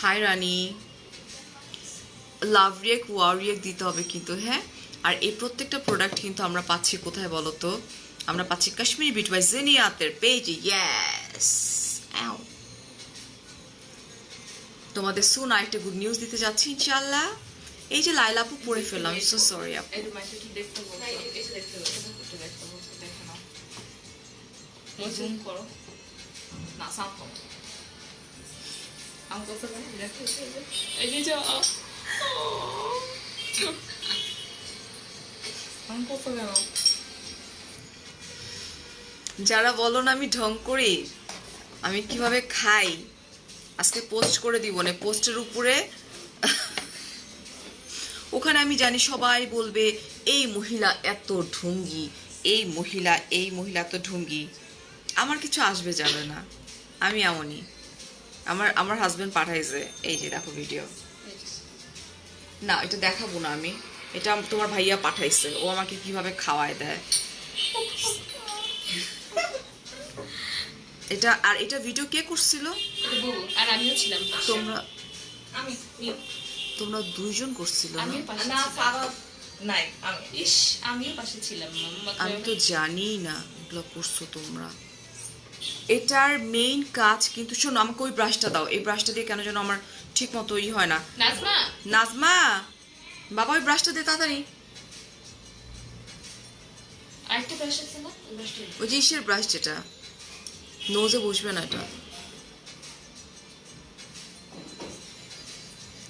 হাই রানী, লাভ রিয়েক ওয়াও রিয়েক দিতে হবে কিন্তু, হ্যাঁ। আর এই প্রত্যেকটা প্রোডাক্ট কিন্তু আমরা পাচ্ছি কোথায় বলো তো? আমরা পাচ্ছি কাশ্মীরি বিট বাই জিনিয়াতের পেজে। ইয়েস, তোমাদের সুন আরেকটা গুড নিউজ দিতে যাচ্ছি ইনশাআল্লাহ। এই যে লাইলা আপু পড়ে ফেললাম, সো সরি আপু। জুম করো না, সাউন্ড করো। আমি কথা বলি, দেখো এই যে যাও। আমি কথা বলো। যারা বলো না আমি ঢং করি, আমি কিভাবে খাই, আজকে পোস্ট করে দিব না, পোস্টের উপরে ওখানে আমি জানি সবাই বলবে এই মহিলা এত ঢঙ্গি, এই মহিলা এত ঢঙ্গি। আমার কিছু আসবে যাবে না, আমি এমনই। আমার হাজবেন্ড পাঠাইছে, এই যে দেখো ভিডিও। না এটা দেখাবো না আমি, এটা তোমার ভাইয়া পাঠাইছে, ও আমাকে কিভাবে খাওয়ায় দেয় এটা। আর এটা ভিডিও কে করছিল? আর আমিও ছিলাম। তোমরা দুইজন করছিল না? নাই আমি ইস আমিও পাশে ছিলাম মাম্মা আমি তো জানি না এগুলো করছো তোমরা। এটার মেইন কাজ কিন্তু, শোনো আমাকে ওই ব্রাশটা দাও, এই ব্রাশটা দিয়ে কেন যেন আমার ঠিক মতো হয় না। নাজমা নাজমা, বাবা ওই ব্রাশটা দে তাড়াতাড়ি। আরেকটা ব্রাশ আছে না ওই ব্রাশটা ওই যে ইসের ব্রাশ যেটা নোজে বসবে না, এটা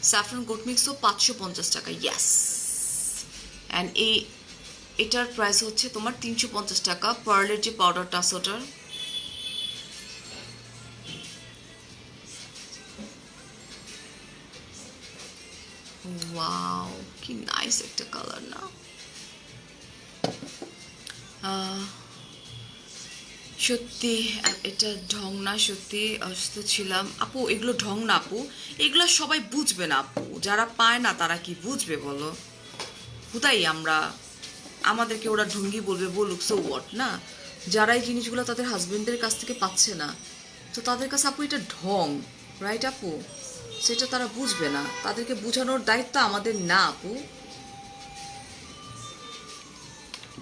স্যাফরন গোট মিক্স তো 550 টাকা, ইয়াস। অ্যান্ড এটার প্রাইস হচ্ছে তোমার 350 টাকা। পার্লের যে পাউডারটা আছে ওটার, ওয়াও কি নাইস একটা কালার না। সত্যি এটা ঢং না, সত্যি অসুস্থ ছিলাম আপু। এগুলো ঢং না আপু, এগুলো সবাই বুঝবে না আপু, যারা পায় না তারা কি বুঝবে বলো। কোথায় আমরা, আমাদেরকে ওরা ঢঙ্গি বলবে, বলুক, সো হোয়াট না। যারা এই জিনিসগুলো তাদের হাজবেন্ডের কাছ থেকে পাচ্ছে না, তো তাদের কাছে আপু এটা ঢং, রাইট আপু? সেটা তারা বুঝবে না, তাদেরকে বোঝানোর দায়িত্ব আমাদের না আপু।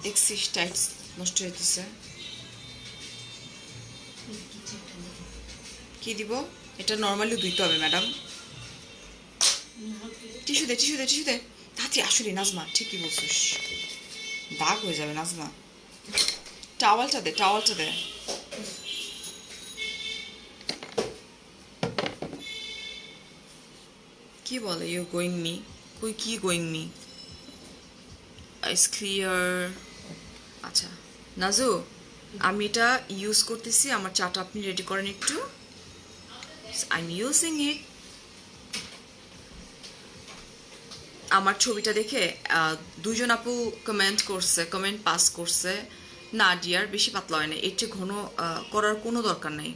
দেখছিস টাইটস নষ্ট হইতেছে। কি দিব? এটা নর্মালি ধুইতে হবে ম্যাডাম। টিস্যু দে, টিস্যু দে, টিস্যু দে তাড়াতাড়ি। আসলে নাজমা ঠিকই বলছিস, দাগ হয়ে যাবে নাজমা। টাওয়ালটা দে, টাওয়ালটা দে। কি বলে ইউ গোয়িং মি? কই কি গোয়িং মি? আইস ক্লিয়ার। আচ্ছা নাজু, আমি এটা ইউজ করতেছি, আমার চাটা আপনি রেডি করেন একটু। I am using it. আমার ছবিটা দেখে দুজন আপু কমেন্ট পাস করছে, না ডিয়ার বেশি পাতলা হয় না, এর চেয়ে ঘন করার কোনো দরকার নেই।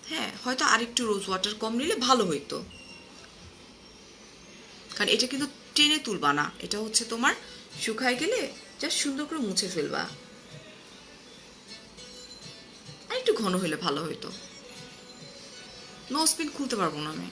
হ্যাঁ হয়তো আরেকটু রোজ ওয়াটার কম নিলে ভালো হইতো, কারণ এটা কিন্তু টেনে তুলবা না, এটা হচ্ছে তোমার শুকায় গেলে জাস্ট সুন্দর করে মুছে ফেলবা। আর একটু ঘন হইলে ভালো হইতো। নোজ পিন খুলতে পারবো না আমি।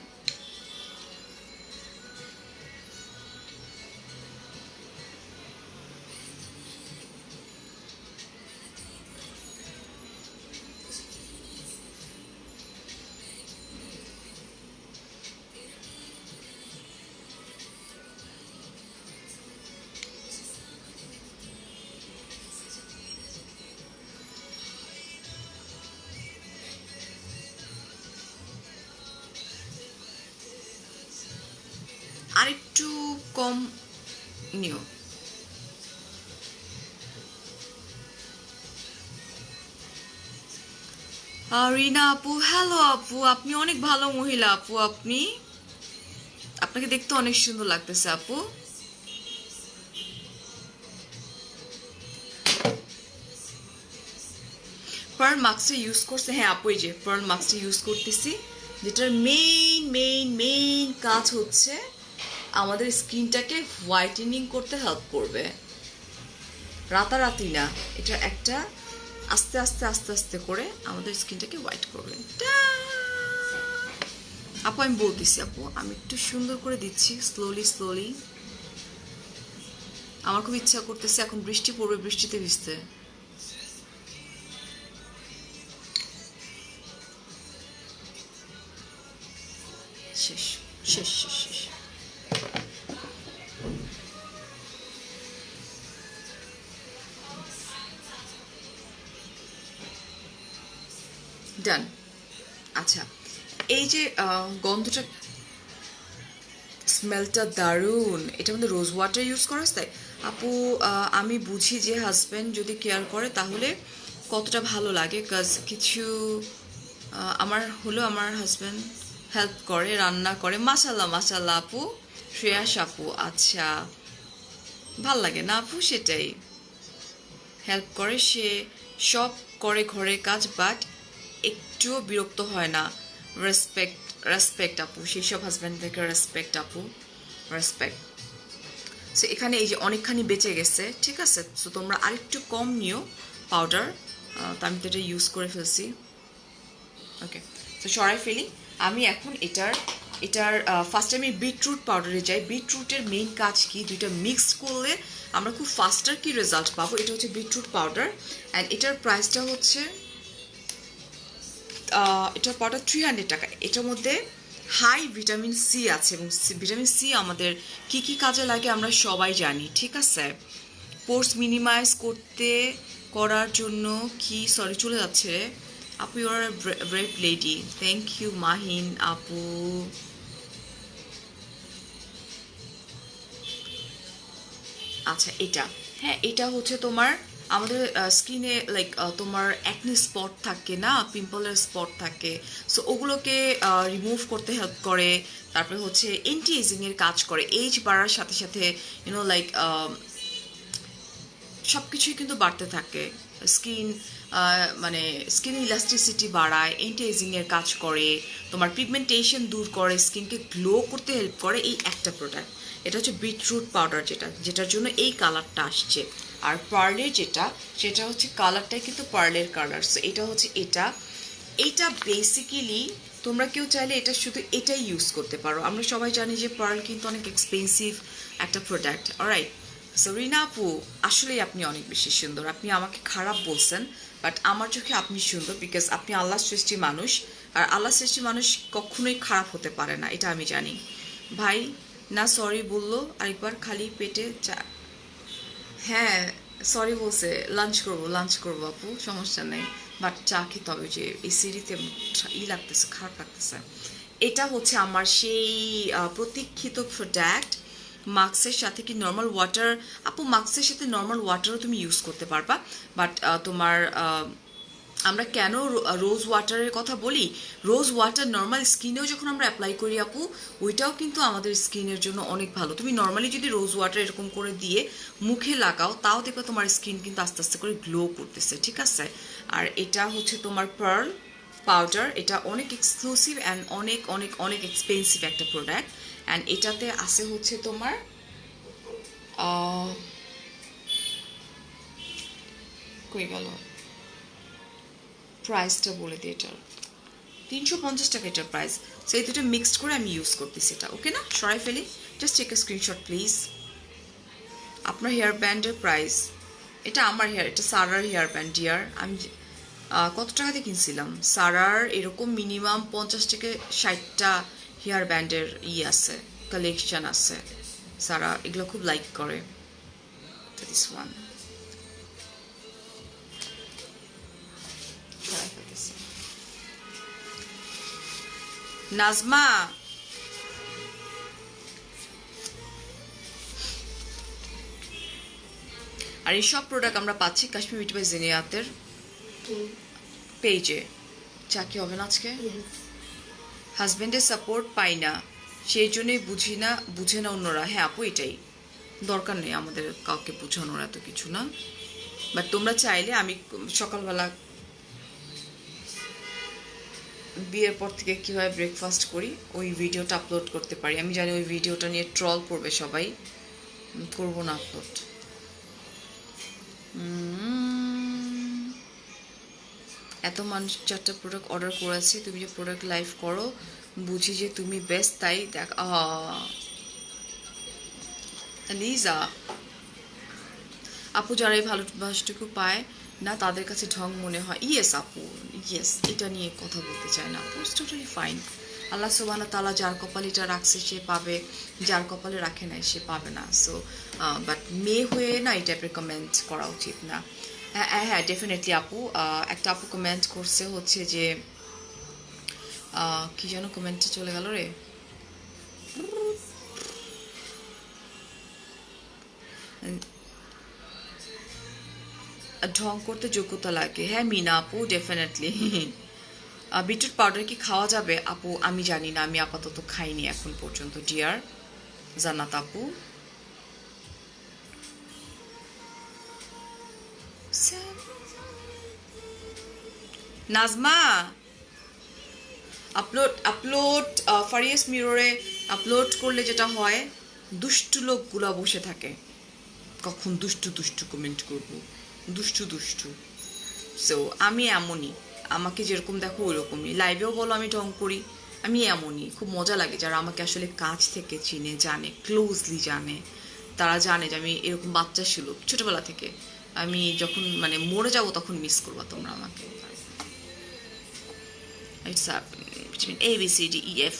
আরেকটু কম নিও। রিনা আপু, হ্যালো আপু, আপনি অনেক ভালো মহিলা আপু, আপনাকে দেখতে অনেক সুন্দর লাগতেছে আপু। পার্ল মাস্কটা ইউজ করছে, হ্যাঁ আপু এই যে পার্ল মাস্কটা ইউজ করতেছি, যেটার মেইন কাজ হচ্ছে আমাদের স্কিনটাকে হোয়াইটেনিং করতে হেল্প করবে, রাতারাতি না, এটা একটা আস্তে আস্তে আস্তে আস্তে করে আমাদের স্কিনটাকে হোয়াইট করবে। আপু আমি বলতেছি আপু, আমি একটু সুন্দর করে দিচ্ছি স্লোলি। আমার খুব ইচ্ছা করতেছে এখন বৃষ্টি পড়বে, বৃষ্টিতে ভিজতে। শেষ শেষ শেষ শেষ। ডান। আচ্ছা এই যে গন্ধটা, স্মেলটা দারুণ। এটা মধ্যে রোজ ওয়াটার ইউজ করা তাই আপু। আমি বুঝি যে হাজব্যান্ড যদি কেয়ার করে তাহলে কতটা ভালো লাগে, কাজ কিছু আমার হাজব্যান্ড হেল্প করে, রান্না করে। মাশাল্লাহ আপু, শ্রেয়াস আপু, আচ্ছা ভাল লাগে না আপু? সেটাই, হেল্প করে, সে সব করে ঘরের কাজ, বাট একটুও বিরক্ত হয় না। রেসপেক্ট আপু, সেই সব হাজব্যান্ডদেরকে রেসপেক্ট আপু, রেসপেক্ট। সো এখানে এই যে অনেকখানি বেঁচে গেছে, ঠিক আছে? সো তোমরা আরেকটু কম নিও পাউডার, তো আমি তো এটা ইউজ করে ফেলছি। ওকে, তো সরাই ফেলি। আমি এখন এটার এটার ফার্স্টে আমি বিটরুট পাউডারে যাই। বিটরুটের মেইন কাজ কি, দুইটা মিক্সড করলে আমরা খুব ফাস্টার কি রেজাল্ট পাবো। এটা হচ্ছে বিটরুট পাউডার অ্যান্ড এটার প্রাইসটা হচ্ছে এটার পাউডার 300 টাকা। এটার মধ্যে হাই ভিটামিন সি আছে এবং ভিটামিন সি আমাদের কি কি কাজে লাগে আমরা সবাই জানি, ঠিক আছে। পোর্স মিনিমাইজ করার জন্য কি, সরি চলে যাচ্ছে রে আপু, you are brave lady, thank you Mahin আপু। আচ্ছা এটা, হ্যাঁ এটা হচ্ছে তোমার আমাদের স্কিনে লাইক তোমার অ্যাকনি স্পট থাকে না, পিম্পলের স্পট থাকে, সো ওগুলোকে রিমুভ করতে হেল্প করে। তারপরে হচ্ছে অ্যান্টি এজিংয়ের কাজ করে, এজ বাড়ার সাথে সাথে ইউনো লাইক সব কিছুই কিন্তু বাড়তে থাকে। স্কিন মানে স্কিন ইলাস্টিসিটি বাড়ায়, অ্যান্টি এজিংয়ের কাজ করে, তোমার পিগমেন্টেশন দূর করে, স্কিনকে গ্লো করতে হেল্প করে এই একটা প্রোডাক্ট। এটা হচ্ছে বিটরুট পাউডার, যেটার জন্য এই কালারটা আসছে। আর পার্লের সেটা হচ্ছে কালারটাই কিন্তু পার্লের কালার। সো এটা হচ্ছে এইটা বেসিক্যালি তোমরা কেউ চাইলে এটা শুধু এটাই ইউজ করতে পারো। আমরা সবাই জানি যে পার্ল কিন্তু অনেক এক্সপেন্সিভ একটা প্রোডাক্ট, অলরাইট। সো রিনা আপু আসলেই আপনি অনেক বেশি সুন্দর। আপনি আমাকে খারাপ বলছেন, বাট আমার চোখে আপনি সুন্দর, বিকজ আপনি আল্লাহ সৃষ্টি মানুষ, আর আল্লাহ সৃষ্টি মানুষ কখনোই খারাপ হতে পারে না, এটা আমি জানি। ভাই না সরি বললো আরেকবার, খালি পেটে চা, হ্যাঁ সরি বলছে, লাঞ্চ করবো আপু, সমস্যা নেই, বাট চা খেতে হবে, যে এই সিঁড়িতে লাগতেছে, খারাপ লাগতেছে। এটা হচ্ছে আমার সেই প্রতীক্ষিত প্রোডাক্ট, মাস্কের সাথে কি নর্মাল ওয়াটার, আপু মাস্কের সাথে নর্মাল ওয়াটারও তুমি ইউজ করতে পারবা, বাট তোমার আমরা কেন রোজ ওয়াটারের কথা বলি, রোজ ওয়াটার নর্মাল স্কিনেও যখন আমরা অ্যাপ্লাই করি আপু, ওইটাও কিন্তু আমাদের স্কিনের জন্য অনেক ভালো। তুমি নর্মালি যদি রোজ ওয়াটার এরকম করে দিয়ে মুখে লাগাও, তাও দেখবে তোমার স্কিন কিন্তু আস্তে আস্তে করে গ্লো করতেছে, ঠিক আছে। আর এটা হচ্ছে তোমার পার্ল পাউডার, এটা অনেক এক্সক্লুসিভ অ্যান্ড অনেক অনেক অনেক এক্সপেন্সিভ একটা প্রোডাক্ট। অ্যান্ড এটাতে আছে হচ্ছে তোমার কই গেল, প্রাইসটা বলে দিই, এটার 350 টাকা এটার প্রাইস। সো এই দুটো মিক্সড করে আমি ইউজ করতেছি এটা, ওকে না, সরাই ফেলি, just take a screenshot please. আপনার হেয়ার ব্যান্ডের প্রাইস, এটা আমার এটা সারার হেয়ার ব্যান্ড ডিয়ার। আমি কত টাকা দিয়ে কিনছিলাম সারার, এরকম মিনিমাম 50 থেকে 60টা হেয়ার ব্যান্ডের আছে, কালেকশন আছে। সারা এগুলো খুব লাইক করে। দিস ওয়ান নাজমা, আর এই সব প্রোডাক্ট আমরা পাচ্ছি কাশ্মীর বিউটি বাই জিনিয়াতের পেজে। চা কি হবে না আজকে? হাজবেন্ডের সাপোর্ট পাই না, সেই জন্যই বুঝে না অন্যরা। হ্যাঁ আপু এটাই, দরকার নেই আমাদের কাউকে বোঝানোর এত কিছু না। বাট তোমরা চাইলে আমি সকালবেলা বিয়ের পর থেকে কীভাবে ব্রেকফাস্ট করি ওই ভিডিওটা আপলোড করতে পারি। আমি জানি ওই ভিডিওটা নিয়ে ট্রল করবে সবাই, করবো না আপলোড। এত মানুষ 4টা প্রোডাক্ট অর্ডার করেছে, তুমি যে প্রোডাক্ট লাইভ করো বুঝি যে তুমি বেস্ট, তাই দেখ লিজা আপু যারা এই ভালোবাসাটুকু পায় না তাদের কাছে ঢং মনে হয়। ইয়েস আপু, ইয়েস, এটা নিয়ে কথা বলতে চাই না আপু, ইটস টোটালি ফাইন। আল্লাহ সুবহানাহু ওয়া তাআলা যার কপালে এটা রাখছে সে পাবে, যার কপালে রাখে নাই সে পাবে না। সো বাট মেয়ে হয়ে না এই টাইপের কমেন্ট করা উচিত না। হ্যাঁ ডেফিনেটলি আপু, একটা আপু কমেন্ট করছে হচ্ছে যে কি যেন কমেন্টে চলে গেল রে, ঢং করতে যোগ্যতা লাগে। হ্যাঁ মিনা আপু ডেফিনেটলি। বিটরুট পাউডার কি খাওয়া যাবে আপু? আমি জানি না, আমি আপাতত খাইনি এখন পর্যন্ত ডিয়ার জান্নাত আপু। নাজমা আপলোড ফারিয়াস মিররে আপলোড করলে যেটা হয়, দুষ্টু লোকগুলা বসে থাকে, কখন দুষ্টু কমেন্ট করবো, দুষ্টু। সো আমি এমনই, আমাকে যেরকম দেখো ওইরকমই। লাইভেও বলো আমি ঢং করি, আমি এমনই, খুব মজা লাগে যারা আমাকে আসলে কাছ থেকে চিনে, জানে, ক্লোজলি জানে। তারা জানে যে আমি এরকম বাচ্চা ছিল ছোটবেলা থেকে। আমি যখন মানে মরে যাব তখন মিস করবা তোমরা আমাকে। It's between A B C D E F.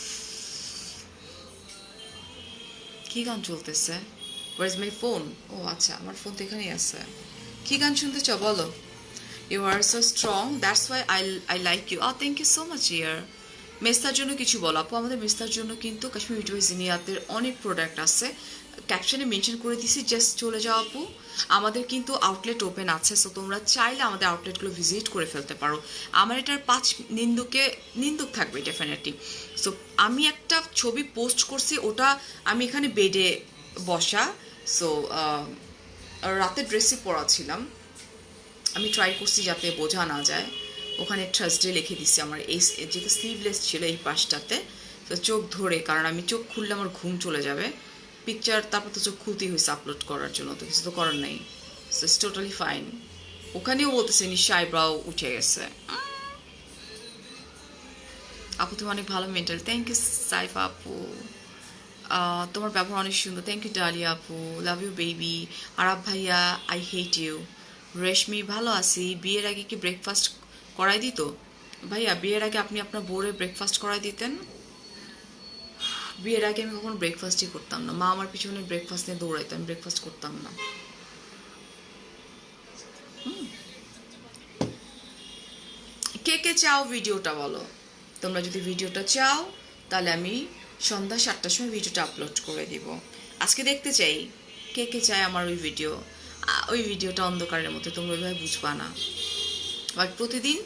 কি গান চলতেছে? Where is my phone? ও আচ্ছা, আমার ফোন তো এখানেই আছে। কি গান শুনতে চাও বলো? You are so strong, that's why I like you. Thank you so much ইয়ার। মেস্তার জন্য কিছু বলো আপু। আমাদের মেস্তার জন্য কিন্তু কাশ্মীর বিউটি বাই জিনিয়াতের অনেক প্রোডাক্ট আছে, ক্যাপশনে মেনশন করে দিছি, জাস্ট চলে যাও আপু। আমাদের কিন্তু আউটলেট ওপেন আছে, সো তোমরা চাইলে আমাদের আউটলেটগুলো ভিজিট করে ফেলতে পারো। আমার এটার 5 নিন্দুক থাকবে ডেফিনেটলি। সো আমি একটা ছবি পোস্ট করছি, ওটা আমি এখানে বেডে বসা। সো রাতে ড্রেসই পরা ছিলাম, আমি ট্রাই করছি যাতে বোঝা না যায়। ওখানে থার্সডে লিখে দিচ্ছি আমার, এই যেটা স্লিভলেস ছিল এই পাশটাতে। তো চোখ ধরে, কারণ আমি চোখ খুললে আমার ঘুম চলে যাবে পিকচার, তারপর তো চোখ খুলতেই হয়েছে আপলোড করার জন্য, তো কিছু তো করার নেই। So it's totally fine. ওখানেও বলতেছে নিশ্চয় আইব্রাও উঠে গেছে। আপু তুমি অনেক ভালো মেন্টাল। থ্যাংক ইউ সাইফা আপু, তোমার ব্যবহার অনেক সুন্দর। থ্যাংক ইউ ডালিয়া আপু, লাভ ইউ বেবি। আরাব ভাইয়া আই হেট ইউ। রেশমি ভালো আছি। বিয়ের আগে কি ব্রেকফাস্ট করাই দিত? ভাইয়া বিয়ের আগে আপনি আপনার বোরে ব্রেকফাস্ট করাই দিতেন? বিয়ের আগে আমি কখনো ব্রেকফাস্টই করতাম না, মা আমার পিছনে ব্রেকফাস্ট নিয়ে দৌড়াইতো, আমি ব্রেকফাস্ট করতাম না। কে কে চাও ভিডিওটা বলো? তোমরা যদি ভিডিওটা চাও তাহলে আমি সন্ধ্যা 7টার সময় ভিডিওটা আপলোড করে দিব। আজকে দেখতে চাই কে কে চায় আমার ওই ভিডিও। ওই ভিডিওটা অন্ধকারের মধ্যে, তোমরা ওইভাবে বুঝবা না। বাট প্রতিদিন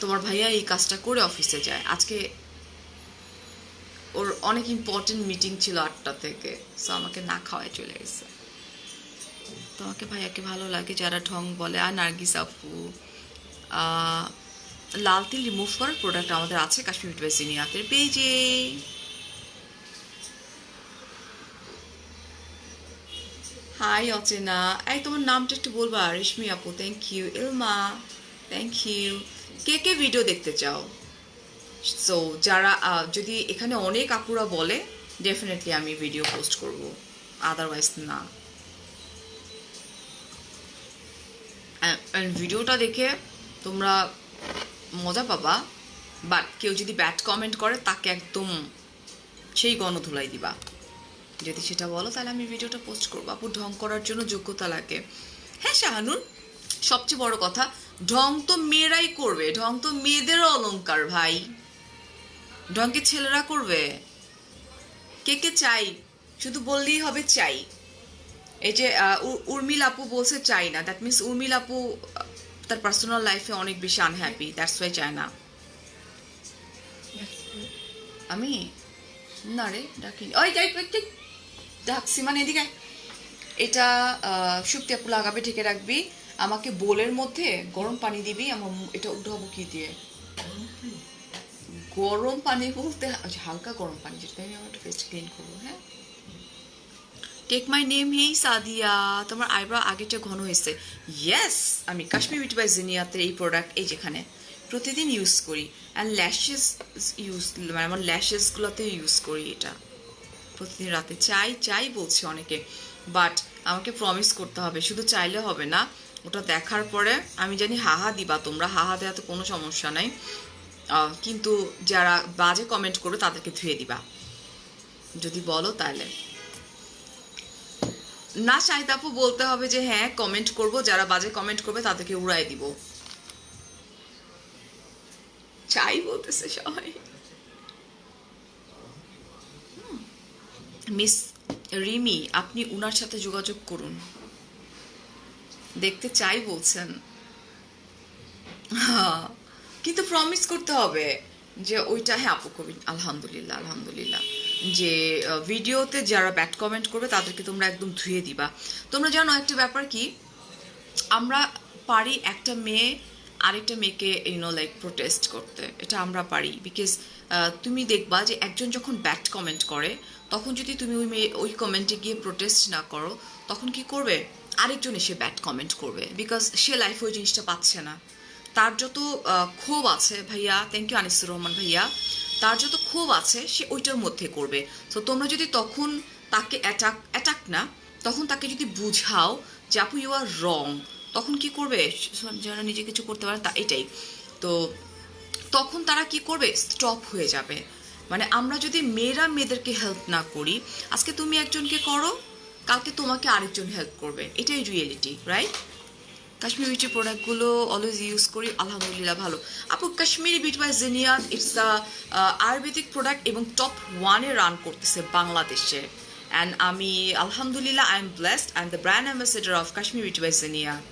তোমার ভাইয়া এই কাজটা করে অফিসে যায়। আজকে ওর অনেক ইম্পর্টেন্ট মিটিং ছিল 8টা থেকে, সো আমাকে না খাওয়ায় চলে গেছে। তোমাকে ভাইয়াকে ভালো লাগে যারা ঢং বলে। আর নার্গিস আপু, লাল তিল রিমুভ করার প্রোডাক্ট আমাদের আছে কাশ্মীর বিউটি বাই জিনিয়াতের পেজে। হাই অচেনা, এই তোমার নামটা একটু বলবা? রেশমি আপু thank you. Ilma thank you. কে কে ভিডিও দেখতে চাও? সো যারা যদি এখানে অনেক আপুরা বলে ডেফিনেটলি আমি ভিডিও পোস্ট করব, আদারওয়াইজ না। ভিডিওটা দেখে তোমরা মজা পাবা, বাট কেউ যদি ব্যাড কমেন্ট করে তাকে একদম সেই গণধুলাই দিবা। যদি সেটা বলো তাহলে আমি ভিডিওটা পোস্ট করবো। আপু ঢং করার জন্য যোগ্যতা লাগে। হ্যাঁ শাহানুর, সবচেয়ে বড় কথা, ঢং তো মেয়েরাই করবে, ঢং তো মেয়েদেরও অলংকার ভাই, ঢং কি ছেলেরা করবে? কে কে চাই? শুধু বললেই হবে চাই। এই যে উর্মিল আপু বলছে চাই না, দ্যাট মিনস উর্মিল আপু তার পার্সোনাল লাইফে অনেক বেশি আনহ্যাপি, দ্যাটস ওয়াই চায় না। আমি না রে ডাকিনি, ওই যাই ডাকছি মানে এদিকে। এটা শুক্তি আপু লাগাবে, ঢেকে রাখবি। আমাকে বোলের মধ্যে গরম পানি দিবি। আমার এটা উঠাবো কি দিয়ে? গরম পানি বলতে হালকা গরম পানি, যেটা আমি আমার ফেস ক্লিন করবো। হ্যাঁ, টেক মাই নেম। হেই সাদিয়া, তোমার আইব্রো আগেটা ঘন হয়েছে। ইয়েস, আমি কাশ্মীর বিউটি বাই জিনিয়াতের এই প্রোডাক্ট এই যেখানে প্রতিদিন ইউজ করি। অ্যান্ড ল্যাশেস ইউজ, মানে আমার ল্যাশেসগুলোতে ইউজ করি এটা প্রতিদিন রাতে। চাই বলছে অনেকে, বাট আমাকে প্রমিস করতে হবে, শুধু চাইলে হবে না। ওটা দেখার পরে আমি জানি হাহা দিবা তোমরা, হাহা দেওয়াতে কোনো সমস্যা নাই, কিন্তু যারা বাজে কমেন্ট করবে তাদেরকে ধুয়ে দিবা যদি বলো তাহলে। না শাহিদাপু বলতে হবে যে হ্যাঁ কমেন্ট করব, যারা বাজে কমেন্ট করবে তাদেরকে উড়াই দিব। চাই বলতেছে সবাই। মিস রিমি, আপনি উনার সাথে যোগাযোগ করুন। দেখতে চাই বলছেন, কিন্তু প্রমিস করতে হবে যে ওইটা। হ্যাঁ আপু কবি, আলহামদুলিল্লাহ আলহামদুলিল্লাহ, যে ভিডিওতে যারা ব্যাড কমেন্ট করবে তাদেরকে তোমরা একদম ধুয়ে দিবা। তোমরা জানো একটা ব্যাপার কি, আমরা পারি একটা মেয়ে আরেকটা মেয়েকে লাইক প্রোটেস্ট করতে, এটা আমরা পারি। বিকজ তুমি দেখবা যে একজন যখন ব্যাড কমেন্ট করে, তখন যদি তুমি ওই কমেন্টে গিয়ে প্রোটেস্ট না করো, তখন কি করবে? আরেকজন এসে ব্যাড কমেন্ট করবে, বিকজ সে লাইফে ওই জিনিসটা পাচ্ছে না। তার যত ক্ষোভ আছে ভাইয়া, থ্যাংক ইউ আনিসুর রহমান ভাইয়া, তার যত ক্ষোভ আছে সে ওইটার মধ্যে করবে। তো তোমরা যদি তখন তাকে অ্যাটাক না, তখন তাকে যদি বুঝাও যে আপু ইউ আর রং, তখন কি করবে? যারা নিজে কিছু করতে পারে তা এটাই। তো তখন তারা কি করবে? স্টপ হয়ে যাবে। মানে আমরা যদি মেয়েরা মেয়েদেরকে হেল্প না করি, আজকে তুমি একজনকে করো, কালকে তোমাকে আরেকজন হেল্প করবে, এটাই রিয়েলিটি, রাইট? কাশ্মীরি বিউটি প্রোডাক্টগুলো অলওয়েজ ইউজ করি, আলহামদুলিল্লাহ ভালো। আপু Kashmiri beauty by Ziniyat it's the Ayurvedic product এবং টপ 1-এ রান করতেছে বাংলাদেশে। অ্যান্ড আমি আলহামদুলিল্লাহ I am blessed and the brand ambassador of Kashmiri beauty by Ziniyat.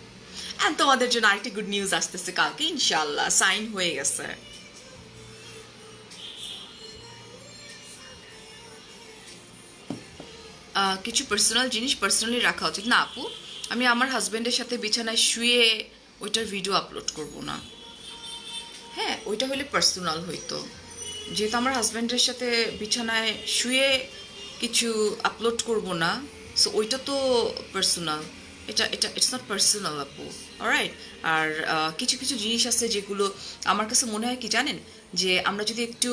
And তোমাদের জন্য আরেকটি গুড নিউজ আসতেছে কালকে ইনশাআল্লাহ, সাইন হয়ে গেছে। কিছু পার্সোনাল জিনিস পার্সোনালি রাখা উচিত না আপু। আমি আমার হাজব্যান্ডের সাথে বিছানায় শুয়ে ওইটার ভিডিও আপলোড করব না। হ্যাঁ, ওইটা হলে পার্সোনাল হইতো। যেহেতু আমার হাজব্যান্ডের সাথে বিছানায় শুয়ে কিছু আপলোড করব না, সো ওইটা তো পার্সোনাল। এটা এটা ইটস নট পার্সোনাল আপু, অলরাইট? আর কিছু কিছু জিনিস আছে যেগুলো আমার কাছে মনে হয় কি জানেন, যে আমরা যদি একটু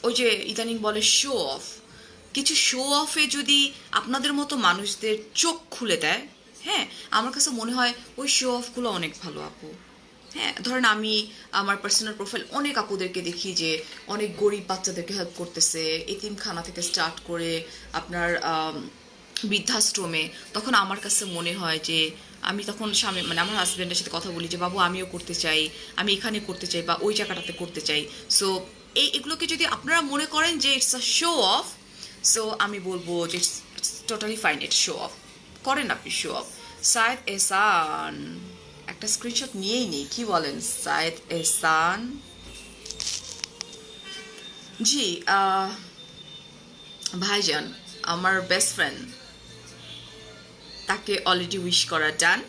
ওই যে ইদানিং বলে শো অফ, কিছু শো অফে যদি আপনাদের মতো মানুষদের চোখ খুলে দেয়, হ্যাঁ, আমার কাছে মনে হয় ওই শো অফগুলো অনেক ভালো আপু। হ্যাঁ, ধরেন আমি আমার পার্সোনাল প্রোফাইল অনেক আপুদেরকে দেখি যে অনেক গরিব বাচ্চাদেরকে হেল্প করতেছে, এতিমখানা থেকে স্টার্ট করে আপনার বৃদ্ধাশ্রমে। তখন আমার কাছে মনে হয় যে আমি তখন স্বামী মানে আমার হাজব্যান্ডের সাথে কথা বলি যে বাবু আমিও করতে চাই, আমি এখানে করতে চাই বা ওই জায়গাটাতে করতে চাই। সো এগুলোকে যদি আপনারা মনে করেন যে it's a show off, so আমি বলবো যে it's totally fine, it's show off করেন আপনি, শো অফ। সায়েদ এহসান, একটা স্ক্রিনশট নিয়েই নেই, কি বলেন সায়েদ এহসান? জি ভাইজান, আমার বেস্ট ফ্রেন্ড, তাকে অলরেডি উইশ করা ডান,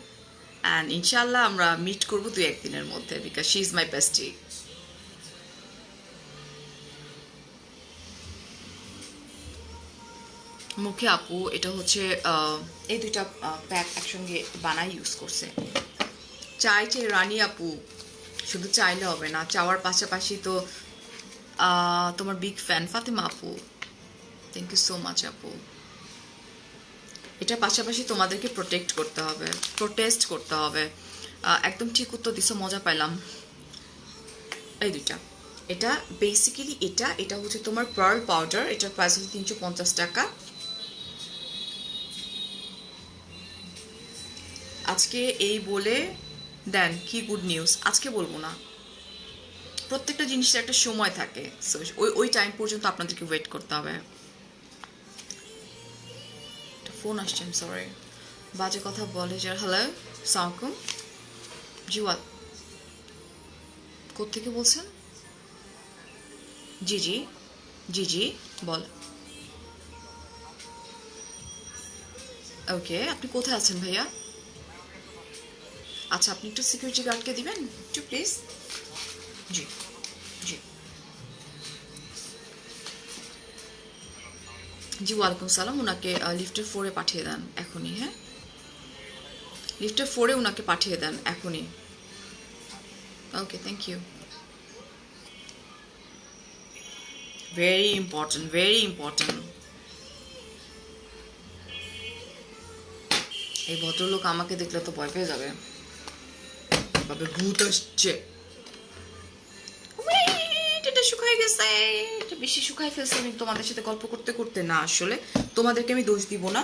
অ্যান্ড ইনশাল্লাহ আমরা মিট করবো 2-1 দিনের মধ্যে, বিকজ শি ইজ মাই বেস্টি। মুখে আপু এটা হচ্ছে এই দুইটা প্যাক একসঙ্গে বানাই ইউজ করছে। চাই রানী আপু, শুধু চাইলে হবে না, চাওয়ার পাশাপাশি তো তোমার বিগ ফ্যান ফাতেমা আপু, থ্যাংক ইউ সো মাচ আপু। এটার পাশাপাশি তোমাদেরকে প্রোটেস্ট করতে হবে। একদম ঠিক উত্তর দিছো, মজা পাইলাম। এই দুইটা, এটা বেসিক্যালি এটা হচ্ছে তোমার পার্ল পাউডার, এটার প্রাইস হচ্ছে 350 টাকা। আজকে এই বলে দেন কি গুড নিউজ, আজকে বলবো না, প্রত্যেকটা জিনিসের একটা সময় থাকে, সো ওই টাইম পর্যন্ত আপনাদেরকে ওয়েট করতে হবে। ফোন আসছে, আই এম সরি। বাজে কথা বলে যারা, হ্যালো সালামালাইকুম, জিওয়াত কোত্থেকে বলছেন? জি জি জি জি বল। ওকে, আপনি কোথায় আছেন ভাইয়া? আচ্ছা, আপনি একটু সিকিউরিটি গার্ডকে দিবেন একটু প্লিজ। জি জি জি, ওয়ালাইকুম সালাম। ওনাকে লিফটের 4-এ পাঠিয়ে দেন এখনই। হ্যাঁ, লিফটের 4-এ ওনাকে পাঠিয়ে দেন এখনই। Okay, thank you. Very important, very important. এই ভদ্রলোক আমাকে দেখলে তো ভয় পেয়ে যাবে, ভাবে ভূত আসছে। এটা শুকাই গেছে, এটা বেশি শুকাই ফেলছে। আমি তোমাদের সাথে গল্প করতে করতে না, আসলে তোমাদেরকে আমি দোষ দিব না,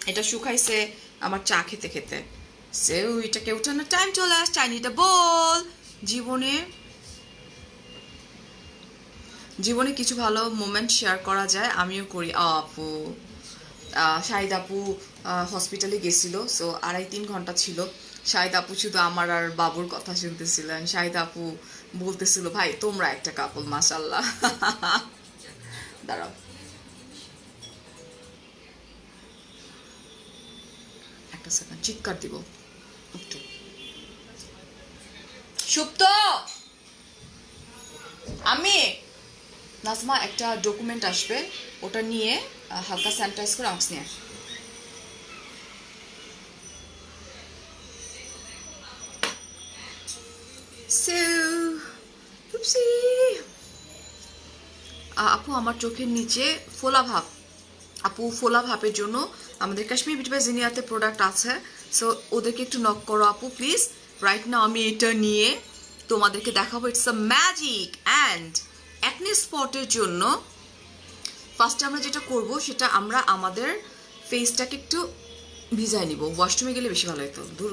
এটা শুকাইছে আমার চা খেতে খেতে। সেও এটাকে উঠানোর টাইম চলে আসছে, আই নিড আ বল। জীবনে কিছু ভালো মোমেন্ট শেয়ার করা যায়, আমিও করি আপু। শাহিদ আপু হসপিটালে গেছিল, সো 2.5-3 ঘন্টা ছিল। শাহিদ আপু শুধু আমার আর বাবুর কথা শুনতেছিলেন। শাহিদ আপু বলতেছিল ভাই তোমরা একটা কাপল মাশাল্লাহ। দাঁড়াও একটা সেকেন্ড, চিৎকার দিব একটু। সুপ্ত, আমি নাজমা একটা ডকুমেন্ট আসবে, ওটা নিয়ে হালকা স্যানিটাইজ করে আমাকে নিয়ে আস। So, oopsie. আপু আমার চোখের নিচে ফোলা ভাব, আপু ফোলা ভাবের জন্য আমাদের কাশ্মীর বিউটি বাই জিনিয়াতে প্রোডাক্ট আছে, সো ওদেরকে একটু নক করো আপু প্লিজ। রাইট নাও আমি এটা নিয়ে তোমাদেরকে দেখাবো, it's a magic. And acne স্পটের জন্য ফার্স্টে আমরা যেটা করব সেটা আমরা আমাদের ফেসটাকে একটু ভিজাই নিব। ওয়াশরুমে গেলে বেশি ভালো হতো, দূর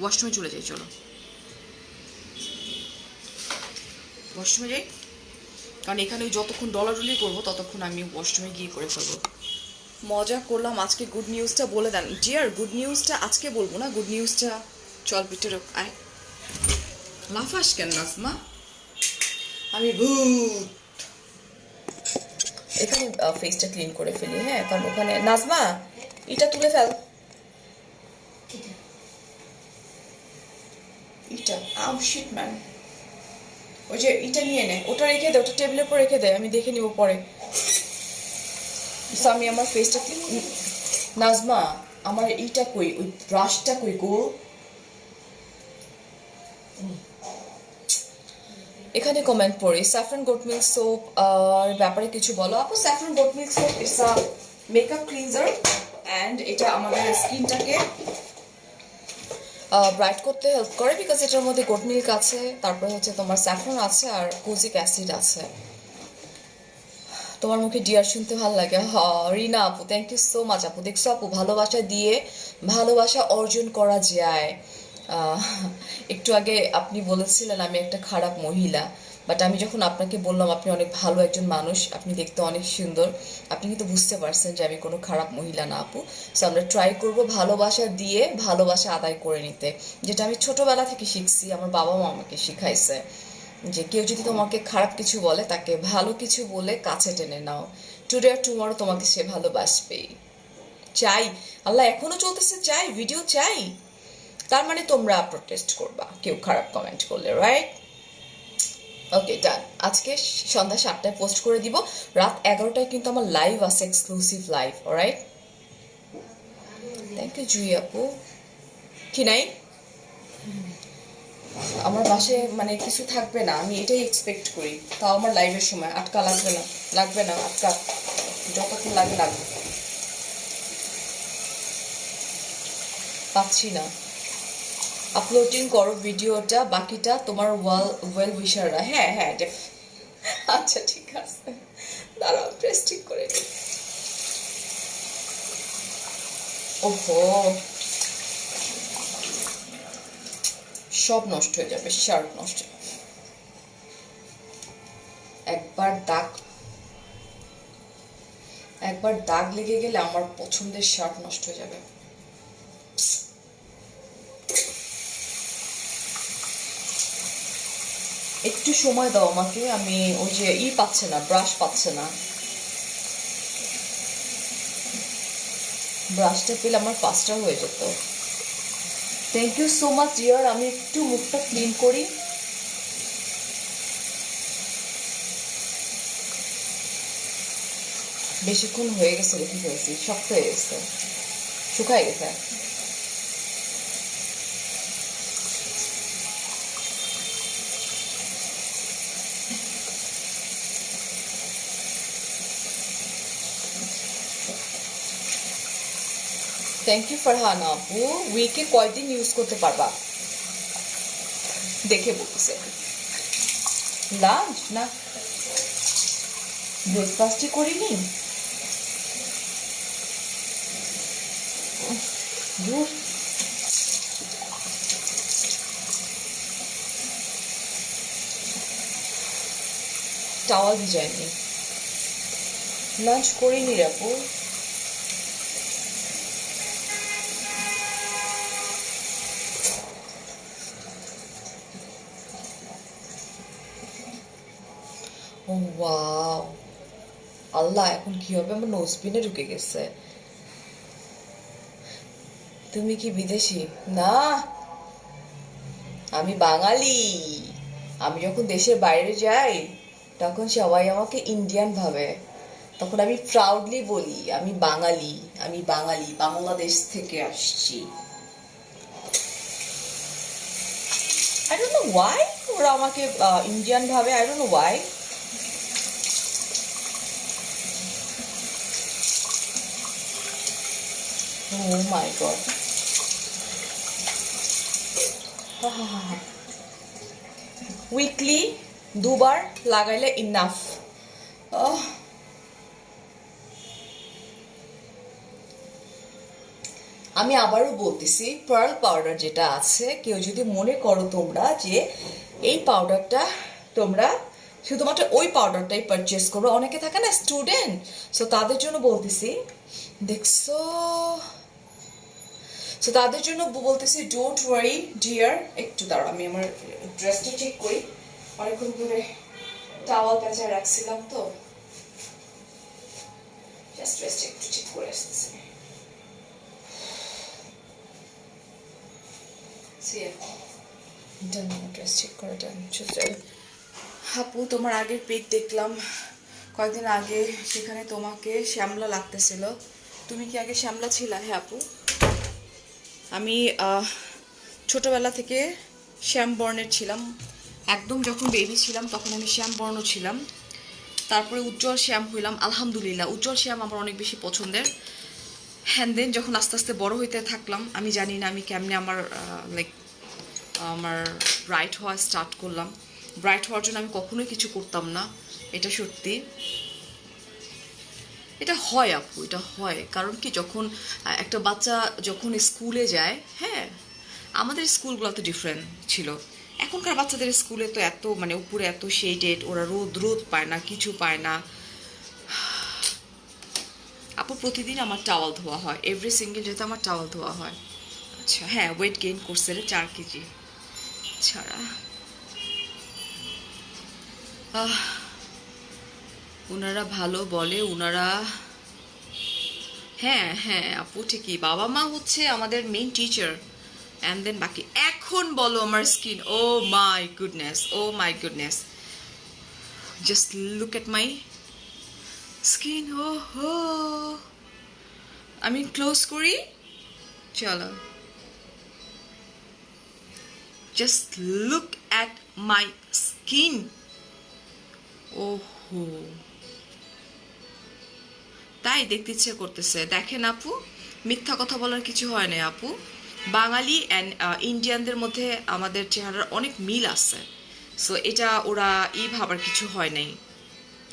ওয়াশরুমে চলে যাই, চলো ওয়াশরুমে যাই, কারণ এখানে যতক্ষণ ডলাডলি করবো ততক্ষণ আমি ওয়াশরুমে গিয়ে করে ফেলবো। মজা করলাম, আজকে গুড নিউজটা বলে দেন জিয়ার। গুড নিউজটা আজকে বলবো না, গুড নিউজটা চল পিঠে আয়। লাফাস কেন নাজমা? আমি ভূত। এখানে ফেসটা ক্লিন করে ফেলি, হ্যাঁ, কারণ ওখানে নাজমা এটা তুলে ফেল, এটা শিট ম্যান, ওই যে এটা নিয়ে নে, ওটা রেখে দে, ওটা টেবিলের উপর রেখে দে, আমি দেখে নিব পরে। আমি আমার ফেসটা নাজমা আমার এইটা কই, ওই ব্রাশটা কই গো? এখানে কমেন্ট পড়ি স্যাফরন গোট মিল্ক সোপ ব্যাপারে কিছু বলো আপু। Saffron goat milk soap it's a makeup cleanser and এটা আমাদের স্কিনটাকে ব্রাইট করতে হেল্প করে, বিকজ এটার মধ্যে গোট মিল্ক আছে, তারপরে হচ্ছে তোমার স্যাফরন আছে আর কোজিক অ্যাসিড আছে। তোমার মুখে ডিয়ার শুনতে ভালো লাগে। রিনা আপু থ্যাংক ইউ সো মাচ আপু। দেখছো আপু ভালোবাসা দিয়ে ভালোবাসা অর্জন করা যায়। একটু আগে আপনি বলেছিলেন আমি একটা খারাপ মহিলা, বাট আমি যখন আপনাকে বললাম আপনি অনেক ভালো একজন মানুষ, আপনি দেখতে অনেক সুন্দর, আপনি কিন্তু বুঝতে পারছেন যে আমি কোনো খারাপ মহিলা না আপু। সো আমরা ট্রাই করব ভালোবাসা দিয়ে ভালোবাসা আদায় করে নিতে, যেটা আমি ছোটবেলা থেকে শিখছি, আমার বাবা মা আমাকে শিখাইছে যে কেউ যদি তোমাকে খারাপ কিছু বলে তাকে ভালো কিছু বলে কাছে টেনে নাও, টুডে আর টুমরো তোমাকে সে ভালোবাসবেই। চাই আল্লাহ এখনো চলতেছে, চাই ভিডিও চাই, তার মানে তোমরা প্রোটেস্ট করবা কেউ খারাপ কমেন্ট করলে, রাইট? ওকে ডান। আজকে সন্ধ্যা 7টায় পোস্ট করে দিব, রাত 11টায় কিন্তু আমার লাইভ আছে, exclusive live, alright? Thank you Jui আপু। কি নাই আমার বাসায় মানে কিছু থাকবে না, আমি এটাই এক্সপেক্ট করি, তাও আমার লাইভের সময় আটকা লাগবে না, লাগবে না আটকা, যতক্ষণ লাগে লাগবে, পাচ্ছি না। আপলোডিং করো ভিডিওটা, বাকিটা তোমার ওয়েল উইশাররা। হ্যাঁ হ্যাঁ আচ্ছা ঠিক আছে, দাঁড়াও প্রেস ঠিক করে নি। ওহো সব নষ্ট হয়ে যাবে, শার্ট নষ্ট। একবার দাগ লেগে গেলে আমার পছন্দের শার্ট নষ্ট হয়ে যাবে। একটু সময় দাও আমাকে, আমি ওই যে পাচ্ছে না, ব্রাশ পাচ্ছে না, ব্রাশটা পেলে আমার ফাস্টার হয়ে যেত। Thank you so much dear. আমি একটু মুখটা ক্লিন করি। বেশিক্ষণ হয়ে গেছে রেখে ফেলছি, শক্ত হয়ে গেছে, শুকায় গেছে। থ্যাংক ইউ ফারহানা আপু। উইকে কয়দিন ইউজ করতে পারবা দেখে বলতেছে। লাঞ্চ না ব্রেকফাস্টই করিনি, টাওয়াল ভিজাইনি, লাঞ্চ করিনি রে আপু। ও ওয়াও, আল্লাহ এখন কি হবে, আমার নোজপিনে ঢুকে গেছে। তুমি কি বিদেশি? না আমি বাঙালি। আমি যখন দেশের বাইরে যাই তখন সবাই আমাকে ইন্ডিয়ান ভাবে, তখন আমি প্রাউডলি বলি আমি বাঙালি, আমি বাঙালি, বাংলাদেশ থেকে আসছি। I don't know why ওরা আমাকে ইন্ডিয়ান ভাবে, I don't know why. Oh my god. Weekly দুবার লাগাইলে ইনাফ। আমি আবারও বলতেছি, পার্ল পাউডার যেটা আছে, কেউ যদি মনে করো তোমরা যে এই পাউডারটা তোমরা শুধুমাত্র ওই পাউডারটাই পারচেস করো, অনেকে থাকে না স্টুডেন্ট, সো তাদের জন্য বলতেছি, দেখছো, সো তাদের জন্য বলতেছি ডোন্ট ওয়ারি ডিয়ার। একটু দাঁড়াও, আমি আমার ড্রেসটা চেক করি, অনেকক্ষণ ধরে টাওয়াল পেঁচায় রাখছিলাম তো, জাস্ট ড্রেসটা একটু চেক করে আসতেছি। ড্রেস চেক করা ডান। আপু তোমার আগের পিক দেখলাম কয়েকদিন আগে, সেখানে তোমাকে শ্যামলা লাগতেছিল, তুমি কি আগে শ্যামলা ছিলা? হ্যাঁ আপু, আমি ছোটবেলা থেকে শ্যামবর্ণের ছিলাম, একদম যখন বেবি ছিলাম তখন আমি শ্যামবর্ণ ছিলাম, তারপরে উজ্জ্বল শ্যাম হইলাম, আলহামদুলিল্লাহ উজ্জ্বল শ্যাম আমার অনেক বেশি পছন্দের। হ্যান্ড দেন যখন আস্তে আস্তে বড় হইতে থাকলাম, আমি জানি না আমি কেমনে আমার আমার ব্রাইট হওয়া স্টার্ট করলাম। ব্রাইট হওয়ার জন্য আমি কখনোই কিছু করতাম না, এটা সত্যি, এটা হয় আপু, এটা হয়। কারণ কি, যখন একটা বাচ্চা যখন স্কুলে যায়, হ্যাঁ আমাদের স্কুলগুলো তো ডিফারেন্ট ছিল, এখনকার বাচ্চাদের স্কুলে তো এত মানে উপরে এত শেডেড, ওরা রোদ পায় না, কিছু পায় না। আপু প্রতিদিন আমার টাওয়াল ধোয়া হয়, এভরি সিঙ্গেল ডেতে আমার টাওয়াল ধোয়া হয়। আচ্ছা হ্যাঁ, ওয়েট গেইন করছে 4 কেজি ছাড়া। ওনারা ভালো বলে, ওনারা, হ্যাঁ হ্যাঁ আপু ঠিকই, বাবা মা হচ্ছে আমাদের মেইন টিচার, অ্যান্ড দেন বাকি। এখন বলো আমার skin, oh my goodness, oh my goodness, just look at my skin. ও হো, আমি ক্লোজ করি, চলো, just look at my skin. ও হো, তাই দেখতে ইচ্ছে করতেছে। দেখেন আপু, মিথ্যা কথা বলার কিছু হয় না আপু, বাঙালি অ্যান্ড ইন্ডিয়ানদের মধ্যে আমাদের চেহারার অনেক মিল আছে, সো এটা ওরা ভাবার কিছু হয় নাই।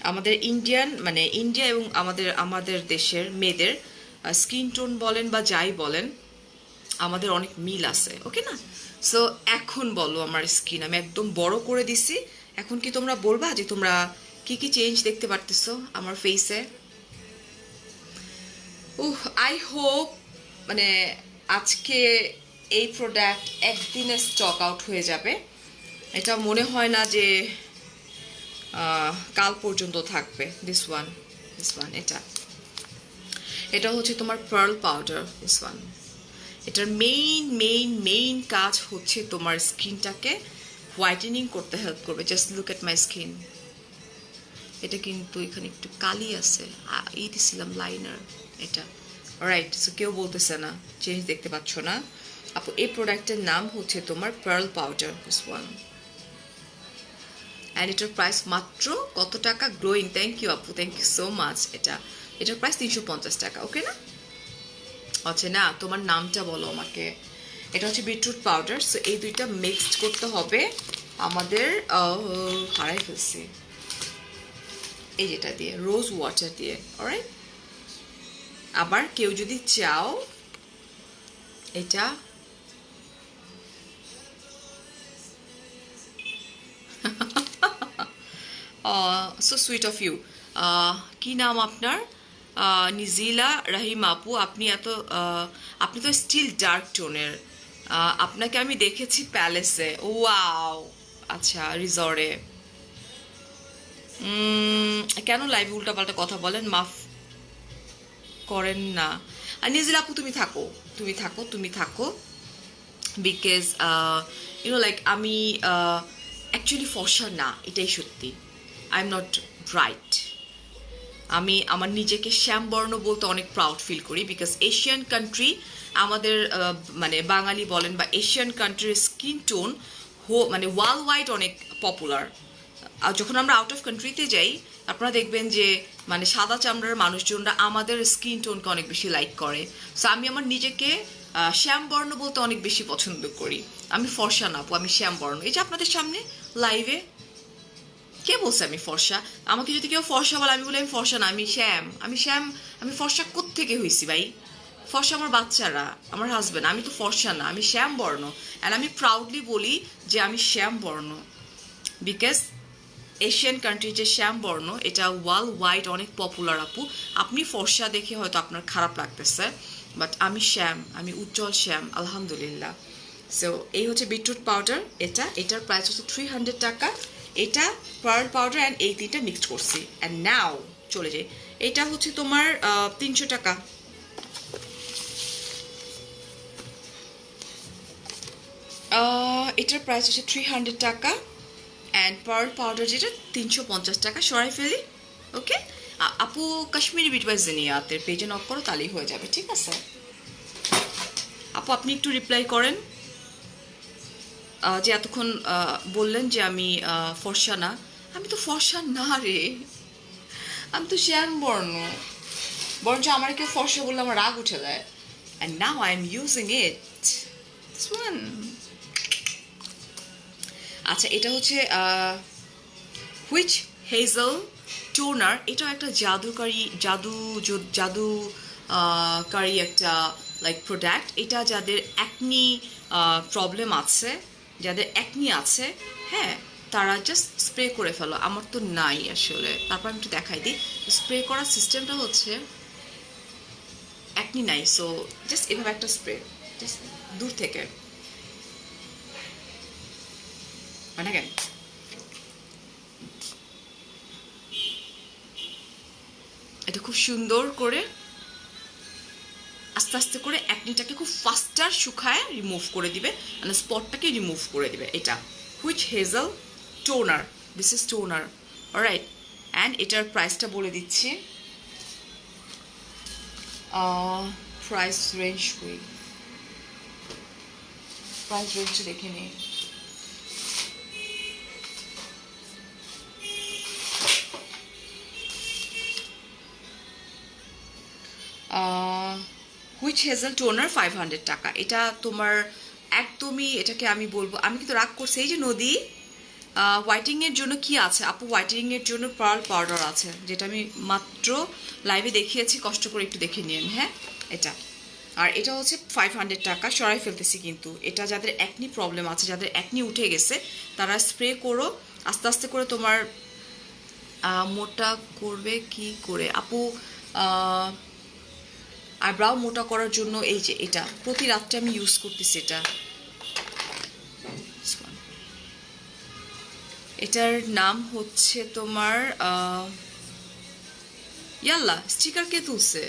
আমাদের ইন্ডিয়ান মানে ইন্ডিয়া এবং আমাদের দেশের মেয়েদের স্কিন টোন বলেন বা যাই বলেন, আমাদের অনেক মিল আছে, ওকে না? সো এখন বলো আমার স্কিন, আমি একদম বড় করে দিছি, এখন কি তোমরা বলবা যে তোমরা কি কি চেঞ্জ দেখতে পারতেছো আমার ফেসে? আই হোপ মানে আজকে এই প্রোডাক্ট একদিনে স্টক আউট হয়ে যাবে, এটা মনে হয় না যে কাল পর্যন্ত থাকবে। দিস ওয়ান এটা এটা হচ্ছে তোমার পার্ল পাউডার, দিস ওয়ান। এটার মেইন কাজ হচ্ছে তোমার স্কিনটাকে হোয়াইটেনিং করতে হেল্প করবে। Just look at my skin. এটা কিন্তু এখানে একটু কালি আছে, দিছিলাম লাইনার, এটা রাইট। সো কেউ বলতেছে না চেঞ্জ দেখতে পাচ্ছ না আপু। এই প্রোডাক্টের নাম হচ্ছে তোমার pearl powder, this one, and এটার প্রাইস মাত্র কত টাকা? গ্লোয়িং, থ্যাংক ইউ আপু, থ্যাংক ইউ সো মাচ। এটার প্রাইস 350 টাকা, ওকে না? আচ্ছা না, তোমার নামটা বলো আমাকে। এটা হচ্ছে বিটরুট পাউডার। সো এই দুইটা মিক্সড করতে হবে আমাদের, হারাই ফেলছি, এই যেটা দিয়ে, রোজ ওয়াটার দিয়ে, অলরাইট। আবার কেউ যদি চাও এটা সো সুইট অফ ইউ। কি নাম আপনার? নিজিলা রাহিম আপু। আপনি তো স্টিল ডার্ক টোনের, আপনাকে আমি দেখেছি প্যালেসে। ওয়াও, আচ্ছা রিসর্টে। কেন লাইভে উল্টাপাল্টা কথা বলেন? মাফ করেন না। আর নিজিলা আপু তুমি থাকো বিকজ লাইক আমি অ্যাকচুয়ালি ফর্সা না, এটাই সত্যি। I am not bright. আমি আমার নিজেকে শ্যামবর্ণ বলতে অনেক প্রাউড ফিল করি, বিকজ এশিয়ান কান্ট্রি আমাদের মানে বাঙালি বলেন বা এশিয়ান কান্ট্রির স্কিন টোন মানে ওয়ার্ল্ড ওয়াইড অনেক পপুলার। আর যখন আমরা আউট অফ কান্ট্রিতে যাই, আপনারা দেখবেন যে মানে সাদা চামড়ার মানুষজনরা আমাদের স্কিন টোনকে অনেক বেশি লাইক করে। সো আমি আমার নিজেকে শ্যাম বর্ণ বলতে অনেক বেশি পছন্দ করি। আমি ফর্সা না আপু, আমি শ্যাম বর্ণ। এই যে আপনাদের সামনে লাইভে কে বলছে আমি ফর্সা? আমাকে যদি কেউ ফর্সা বলে আমি বলি আমি ফর্সা না, আমি শ্যাম। আমি ফর্সা কোত্থেকে হয়েছি ভাই? ফর্সা আমার বাচ্চারা, আমার হাজবেন্ড। আমি তো ফর্সা না, আমি শ্যাম বর্ণ। অ্যান্ড আমি প্রাউডলি বলি যে আমি শ্যাম বর্ণ, বিকজ এশিয়ান কান্ট্রি যে শ্যাম বর্ণ এটা ওয়ার্ল্ড ওয়াইড অনেক পপুলার আপু। আপনি ফর্সা দেখে হয়তো আপনার খারাপ লাগতেছে, বাট আমি শ্যাম, আমি উজ্জ্বল শ্যাম, আলহামদুলিল্লাহ। সো এই হচ্ছে বিটরুট পাউডার, এটার প্রাইস হচ্ছে 300 টাকা। এটা পার্ল পাউডার অ্যান্ড এই তিনটা মিক্সড করছি। অ্যান্ড নাও চলে যাই, এটা হচ্ছে তোমার 300 টাকা। এটার প্রাইস হচ্ছে 300 টাকা। অ্যান্ড পার্ল পাউডার যেটা 350 টাকা। সরাই ফেলি, ওকে? আপু কাশ্মীরি বিট বাই জিনিয়াতের পেজে নক করো, তাহলেই হয়ে যাবে, ঠিক আছে? আপু আপনি একটু রিপ্লাই করেন যে এতক্ষণ বললেন যে আমি ফর্সা না। আমি তো ফর্সা না রে, আমি তো শ্যাম বর্ণ। বরঞ্চ আমার কেউ ফর্সা বললে আমার রাগ উঠে দেয়। And now I am using it. আচ্ছা, এটা হচ্ছে হুইচ হেজেল টোনার। এটাও একটা জাদুকারী একটা লাইক প্রোডাক্ট। এটা যাদের অ্যাকনি প্রবলেম আছে, যাদের অ্যাকনি আছে, হ্যাঁ, তারা জাস্ট স্প্রে করে ফেলো। আমার তো নাই আসলে, তারপর আমি একটু দেখাই দিই। স্প্রে করার সিস্টেমটা হচ্ছে অ্যাকনি নাই, সো জাস্ট এভাবে একটা স্প্রে, জাস্ট দূর থেকে, মানে কেন এটা খুব সুন্দর করে আস্তে আস্তে করে অ্যাকনিটাকে খুব ফাস্টার শুকায় রিমুভ করে দিবে, মানে স্পটটাকে রিমুভ করে দিবে। এটা which hazel toner, this is toner, alright. And এটার প্রাইসটা বলে দিচ্ছি। প্রাইস রেঞ্জ দেখে নিই। হুইচ হেজেল টোনার 500 টাকা। এটা তোমার একদমই, এটাকে আমি বলবো, আমি কিন্তু রাগ করছি। এই যে নদী, হোয়াইটিংয়ের জন্য কি আছে আপু? হোয়াইটিংয়ের জন্য পার্ল পাউডার আছে, যেটা আমি মাত্র লাইভে দেখিয়েছি, কষ্ট করে একটু দেখে নিন, হ্যাঁ? এটা, আর এটা হচ্ছে 500 টাকা। সরাই ফেলতেছি কিন্তু। এটা যাদের অ্যাকনি প্রবলেম আছে, যাদের অ্যাকনি উঠে গেছে, তারা স্প্রে করো আস্তে আস্তে করে। তোমার মোটা করবে কি করে আপু? আইব্রাও মোটা করার জন্য এই যে এটা প্রতি রাত্রে আমি ইউজ করতেছি। এটার নাম হচ্ছে তোমার ইয়াল্লা, স্টিকার কে তুলছে?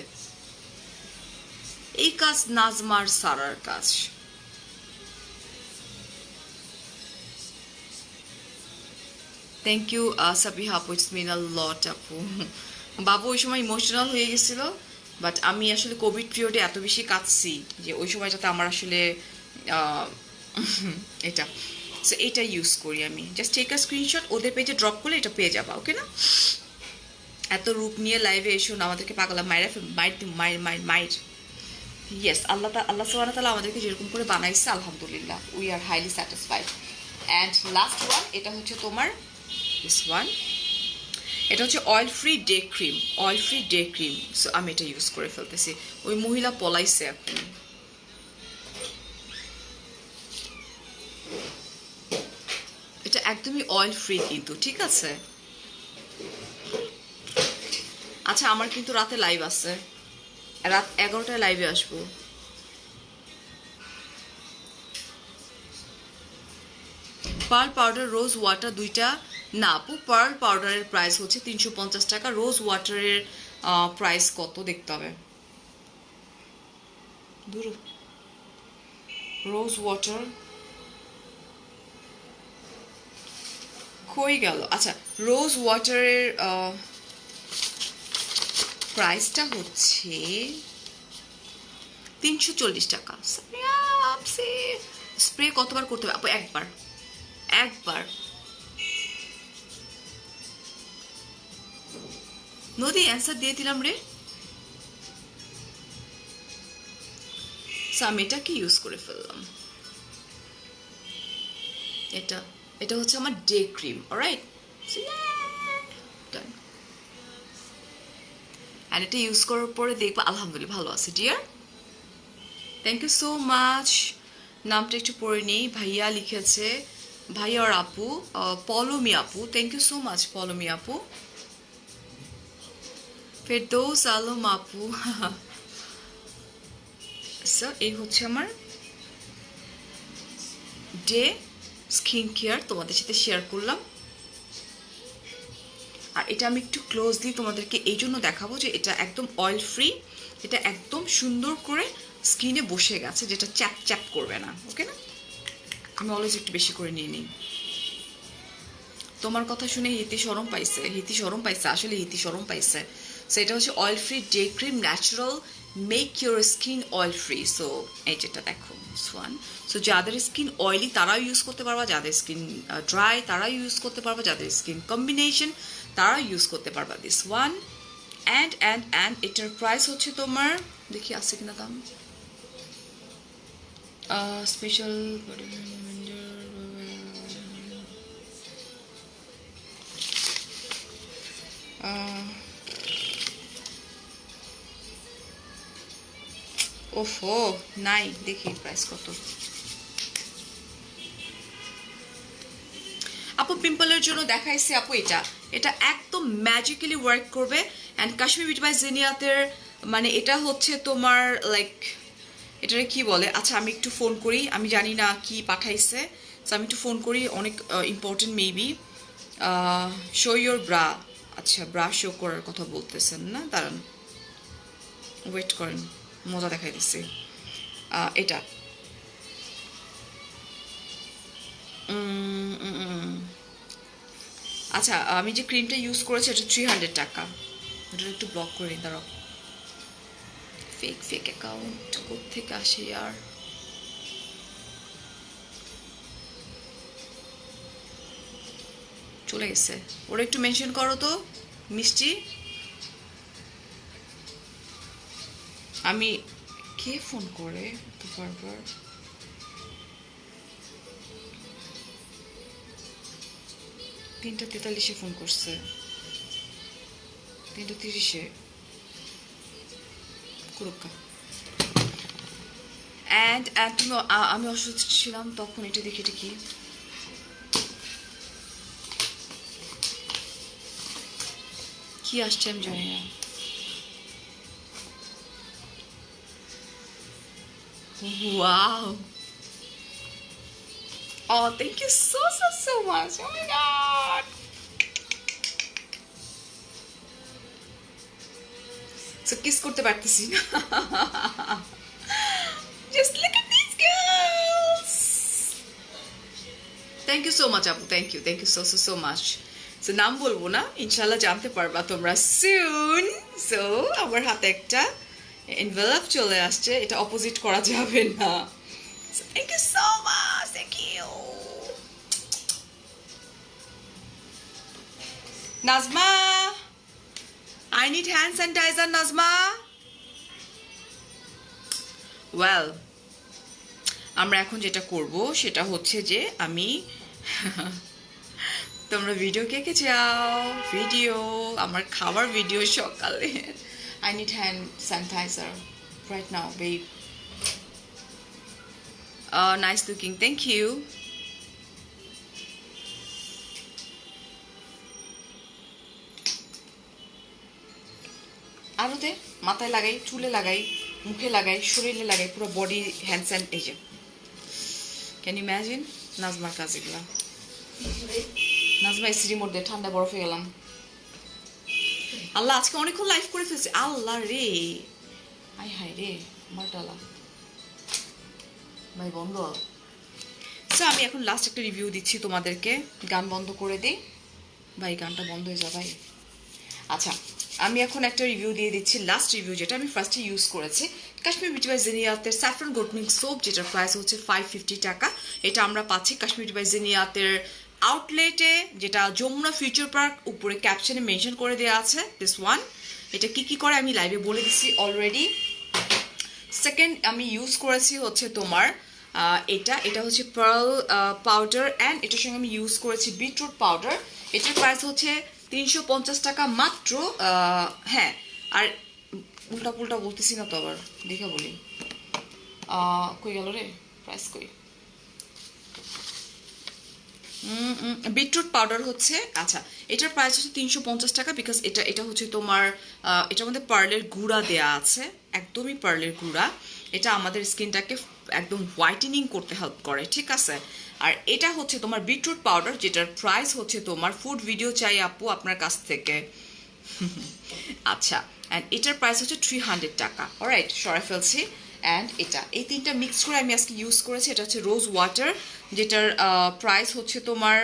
এই কাজ নাজমার সারার কাজ। থ্যাংক ইউ সাবিহা আপু, ইটস মিন আ লট আপু। বাবু ওই সময় ইমোশনাল হয়ে গেছিল, বাট আমি আসলে কোভিড পিরিয়ডে এত বেশি কাঁদছি যে ওই সময়টাতে আমার আসলে এটা, সো এটা ইউজ করি আমি। জাস্ট টেক আ স্ক্রিনশট, ওদের পেজে ড্রপ করলে এটা পেয়ে যাবা, ওকে না? এত রূপ নিয়ে লাইভে এসো না, আমাদেরকে পাগলা মাইর। ইয়েস, আল্লাহ সুবহানাহু ওয়া তাআলা আমাদেরকে যেরকম করে বানাইছে, আলহামদুলিল্লাহ, we are highly satisfied. And last one, এটা হচ্ছে তোমার দিস ওয়ান। এটা হচ্ছে oil free day cream. So আমি এটা ইউজ করে ফেলতেছি। ওই মহিলা পলাইছে এখন। এটা একদমই অয়েল ফ্রি কিন্তু, ঠিক আছে? আচ্ছা, আমার কিন্তু রাতে লাইভ আছে, রাত 11টায় লাইভে আসবো। পার্ল পাউডার, রোজ ওয়াটার দুইটা না আপু। পার্ল পাউডারের প্রাইস হচ্ছে 350 টাকা। রোজ ওয়াটারের প্রাইস কত দেখতে হবে। রোজ ওয়াটার কই গেল? আচ্ছা, রোজ ওয়াটারের প্রাইসটা হচ্ছে 340 টাকা। স্প্রে কতবার করতে হবে আপু? একবার। নদী অ্যান্সার দিয়ে দিলাম রে। আমি এটাকে ইউজ করে ফেললাম। এটা এটা হচ্ছে আমার ডে ক্রিম, অলরাইট। ডান। আর এটা ইউজ করার পরে দেখবো আলহামদুলিল্লাহ ভালো আছে dear. Thank you so much. নামটা একটু পড়ে নিই। ভাইয়া লিখেছে, ভাইয়া আর আপু, পলমি আপু। থ্যাংক ইউ সো মাচ পলমি আপু। ফেরদৌস আলম আপু। সো এই হচ্ছে আমার ডে স্কিন কেয়ার, তোমাদের সাথে শেয়ার করলাম। আর এটা আমি একটু ক্লোজলি তোমাদেরকে এই জন্য দেখাবো যে এটা একদম অয়েল ফ্রি, এটা একদম সুন্দর করে স্কিনে বসে গেছে, যেটা চ্যাপ চ্যাপ করবে না। ওকে না? আমি অলওয়েজ একটু বেশি করে নিয়ে নিই। তোমার কথা শুনে হিতি শরম পাইছে, আসলে হিতি শরম পাইছে। সো এটা হচ্ছে oil free day cream, natural, make your skin oil free. So এই যেটা দেখো সোয়ান। সো যাদের স্কিন অয়েলি তারাও ইউজ করতে পারবা, যাদের স্কিন ড্রাই তারাও ইউজ করতে পারবা, যাদের স্কিন কম্বিনেশন তারাও ইউজ করতে পারবা দিস ওয়ান। অ্যান্ড এটার প্রাইস হচ্ছে তোমার, দেখি আছে কিনা দাম, স্পেশাল ওফো নাই, দেখি প্রাইস কত। আপু পিম্পলের জন্য দেখাইছি আপু, এটা একদম ম্যাজিক্যালি ওয়ার্ক করবে। অ্যান্ড কাশ্মীর বিউটি বাই জেনিয়াতের মানে এটা হচ্ছে তোমার লাইক, এটারে কি বলে, আচ্ছা আমি একটু ফোন করি, আমি জানি না কি পাঠাইছে, তো আমি একটু ফোন করি, অনেক important maybe. Show your bra, আচ্ছা ব্রা শো করার কথা বলতেছেন না, দাঁড়ান ওয়েট করেন, মজা দেখাই দিচ্ছি। এটা আচ্ছা আমি যে ক্রিমটা ইউজ করেছি এটা 300 টাকা। এটা একটু ব্লক করে নিই, দাঁড়াও। ফেক অ্যাকাউন্ট কোত্থেকে আসে আর, চলে গেছে। ওরা একটু মেনশন করো তো মিষ্টি। আমি কে ফোন করে তো বারবার, 3:43 ফোন করছে, 3:30 কুরুক্কা। অ্যান্ড তুমি আমি অসুস্থ ছিলাম তখন, এটা দেখি এটা কি আসছে আমি জানি না। Wow. Oh, thank you so much. Oh my god. So kiss করতে পারতেছি না। Just look at these girls. Thank you so much আপু, thank you so much. So নাম বলবো না, ইনশাআল্লাহ জানতে পারবা তোমরা soon. So আমার হাতে একটা এনভেলপ চলে আসছে, এটা অপোজিট করা যাবে না। So thank you so much, thank you. Nazma, I need hand sanitizer, Nazma. Well, আমরা এখন যেটা করব সেটা হচ্ছে যে আমি তোমরা ভিডিও কে কে চাও, ভিডিও আমার খাবার ভিডিও সকালে। I need hand sanitizer right now, babe. Nice looking, thank you. আরো দে, মাথায় লাগাই, চুলে লাগাই, মুখে লাগাই, শরীরে লাগাই, পুরো body hand sanitizer. Can you imagine নাজমার কাজ এগুলা। নাজমা এসি রিমোট দিয়ে ঠান্ডা বরফে গেলাম। আল্লাহ আজকে অনেকক্ষণ লাইভ করে ফেলছি, আল্লাহ রে, আই হাই রে মারটালা ভাই বন্ধ। সো আমি এখন লাস্ট একটা রিভিউ দিচ্ছি তোমাদেরকে, গান বন্ধ করে দিই ভাই, গানটা বন্ধ হয়ে যা ভাই। আচ্ছা আমি এখন একটা রিভিউ দিয়ে দিচ্ছি, লাস্ট রিভিউ যেটা আমি ফার্স্টে ইউজ করেছি, কাশ্মীর বিউটি বাই জেনিয়াতের স্যাফরন গোট মিল্ক সোপ, যেটার প্রাইস হচ্ছে 550 টাকা। এটা আমরা পাচ্ছি কাশ্মীর বিউটি বাই জেনিয়াতের আউটলেটে যেটা যমুনা ফিউচার পার্ক উপরে ক্যাপশনে মেনশন করে দেওয়া আছে, দিস ওয়ান। এটা কি কি করে আমি লাইভে বলে দিচ্ছি অলরেডি। সেকেন্ড আমি ইউজ করেছি হচ্ছে তোমার এটা হচ্ছে পার্ল পাউডার, অ্যান্ড এটার সঙ্গে আমি ইউজ করেছি বিটরুট পাউডার। এটার প্রাইস হচ্ছে 350 টাকা মাত্র। হ্যাঁ, আর উল্টা পুল্টা বলতেছি না তো, আবার দেখে বলি। কই গেল রে প্রাইস, কই? বিটরুট পাউডার হচ্ছে, আচ্ছা এটার প্রাইস হচ্ছে 350 টাকা, বিকজ এটা হচ্ছে তোমার এটার মধ্যে পার্লের গুঁড়া দেয়া আছে, একদমই পার্লের গুঁড়া। এটা আমাদের স্কিনটাকে একদম হোয়াইটেনিং করতে হেল্প করে, ঠিক আছে। আর এটা হচ্ছে তোমার বিটরুট পাউডার, যেটার প্রাইস হচ্ছে তোমার ফুড ভিডিও চাই আপু আপনার কাছ থেকে। আচ্ছা, অ্যান্ড এটার প্রাইস হচ্ছে 300 টাকা। অলরাইট, সরাই ফেলছি। অ্যান্ড এই তিনটা মিক্স করে আমি আজকে ইউজ করেছি। এটা হচ্ছে রোজ ওয়াটার, যেটার প্রাইস হচ্ছে তোমার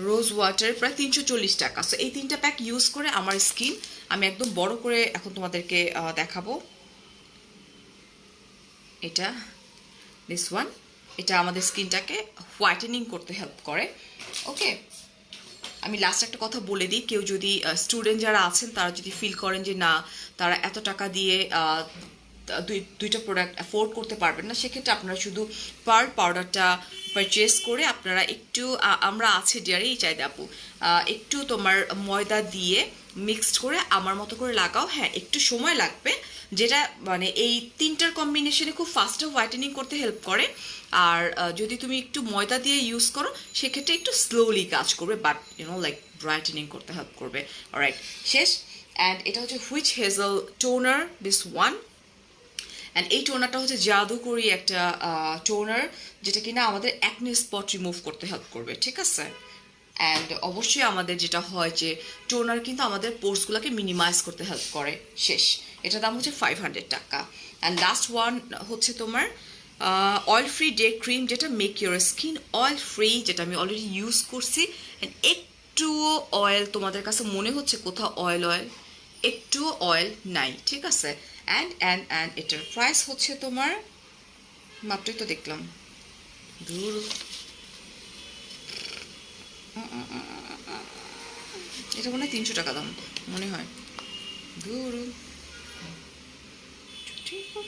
রোজ ওয়াটার প্রায় 340 টাকা। সো এই তিনটা প্যাক ইউজ করে আমার স্কিন আমি একদম বড় করে এখন তোমাদেরকে দেখাবো। এটা দিস ওয়ান, এটা আমাদের স্কিনটাকে হোয়াইটেনিং করতে হেল্প করে। ওকে, আমি লাস্ট একটা কথা বলে দিই, কেউ যদি স্টুডেন্ট যারা আছেন তারা যদি ফিল করেন যে না তারা এত টাকা দিয়ে দুইটা প্রোডাক্ট অ্যাফোর্ড করতে পারবেন না, সেক্ষেত্রে আপনারা শুধু পার্ল পাউডারটা পারচেস করে আপনারা একটু আমরা আছে ডিয়ারেই চাই আপু, একটু তোমার ময়দা দিয়ে মিক্সড করে আমার মতো করে লাগাও। হ্যাঁ, একটু সময় লাগবে, যেটা মানে এই তিনটার কম্বিনেশনে খুব ফাস্টে হোয়াইটেনিং করতে হেল্প করে। আর যদি তুমি একটু ময়দা দিয়ে ইউজ করো সেক্ষেত্রে একটু স্লোলি কাজ করবে, বাট লাইক ব্রাইটেনিং করতে হেল্প করবে। অলরাইট, শেষ। অ্যান্ড এটা হচ্ছে which hazel toner, this one. And এই টোনারটা হচ্ছে জাদুকরি একটা টোনার, যেটা কিনা আমাদের অ্যাকনে স্পট রিমুভ করতে হেল্প করবে, ঠিক আছে। অ্যান্ড অবশ্যই আমাদের যেটা হয় যে টোনার কিন্তু আমাদের পোর্সগুলোকে মিনিমাইজ করতে হেল্প করে। শেষ, এটার দাম হচ্ছে 500 টাকা। অ্যান্ড লাস্ট ওয়ান হচ্ছে তোমার অয়েল ফ্রি ডে ক্রিম, যেটা make your skin oil free, যেটা আমি অলরেডি ইউজ করছি। অ্যান্ড একটুও অয়েল তোমাদের কাছে মনে হচ্ছে কোথাও অয়েল একটুও অয়েল নাই, ঠিক আছে। অ্যান্ড এটার প্রাইস হচ্ছে তোমার মাত্রই তো দেখলাম, দূর এটা মনে হয় 300 টাকা দাম মনে হয়, দূর 300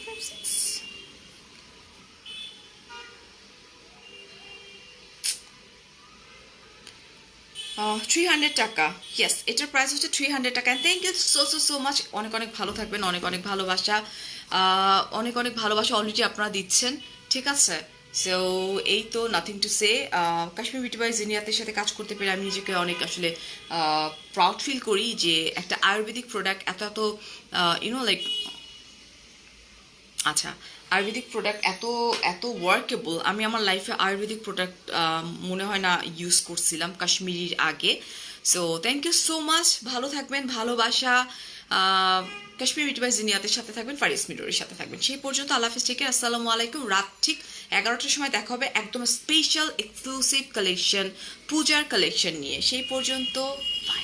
টাকা। ইয়েস, এটার প্রাইস হচ্ছে 300 টাকা। থ্যাংক ইউ সো মাচ, অনেক অনেক ভালো থাকবেন, অনেক অনেক ভালোবাসা, অনেক অনেক ভালোবাসা অলরেডি আপনারা দিচ্ছেন, ঠিক আছে। সো এই তো, nothing to say. Kashmir beauty by জিনিয়াতের সাথে কাজ করতে পেরে আমি নিজেকে অনেক আসলে প্রাউড ফিল করি যে একটা আয়ুর্বেদিক প্রোডাক্ট এত লাইক, আচ্ছা আয়ুর্বেদিক প্রোডাক্ট এত ওয়ার্কেবল, আমি আমার লাইফে আয়ুর্বেদিক প্রোডাক্ট মনে হয় না ইউজ করছিলাম কাশ্মীরির আগে। So thank you so much, ভালো থাকবেন, ভালোবাসা। কাশ্মীর বিউটি বাই জিনিয়াতের সাথে থাকবেন, ফারিস মিডোরের সাথে থাকবেন। সেই পর্যন্ত আল্লাহ হাফেজ, টেক কেয়ার, আসসালামু আলাইকুম। রাত ঠিক 11টার সময় দেখা হবে একদম স্পেশাল এক্সক্লুসিভ কালেকশন, পূজার কালেকশন নিয়ে। সেই পর্যন্ত বাই।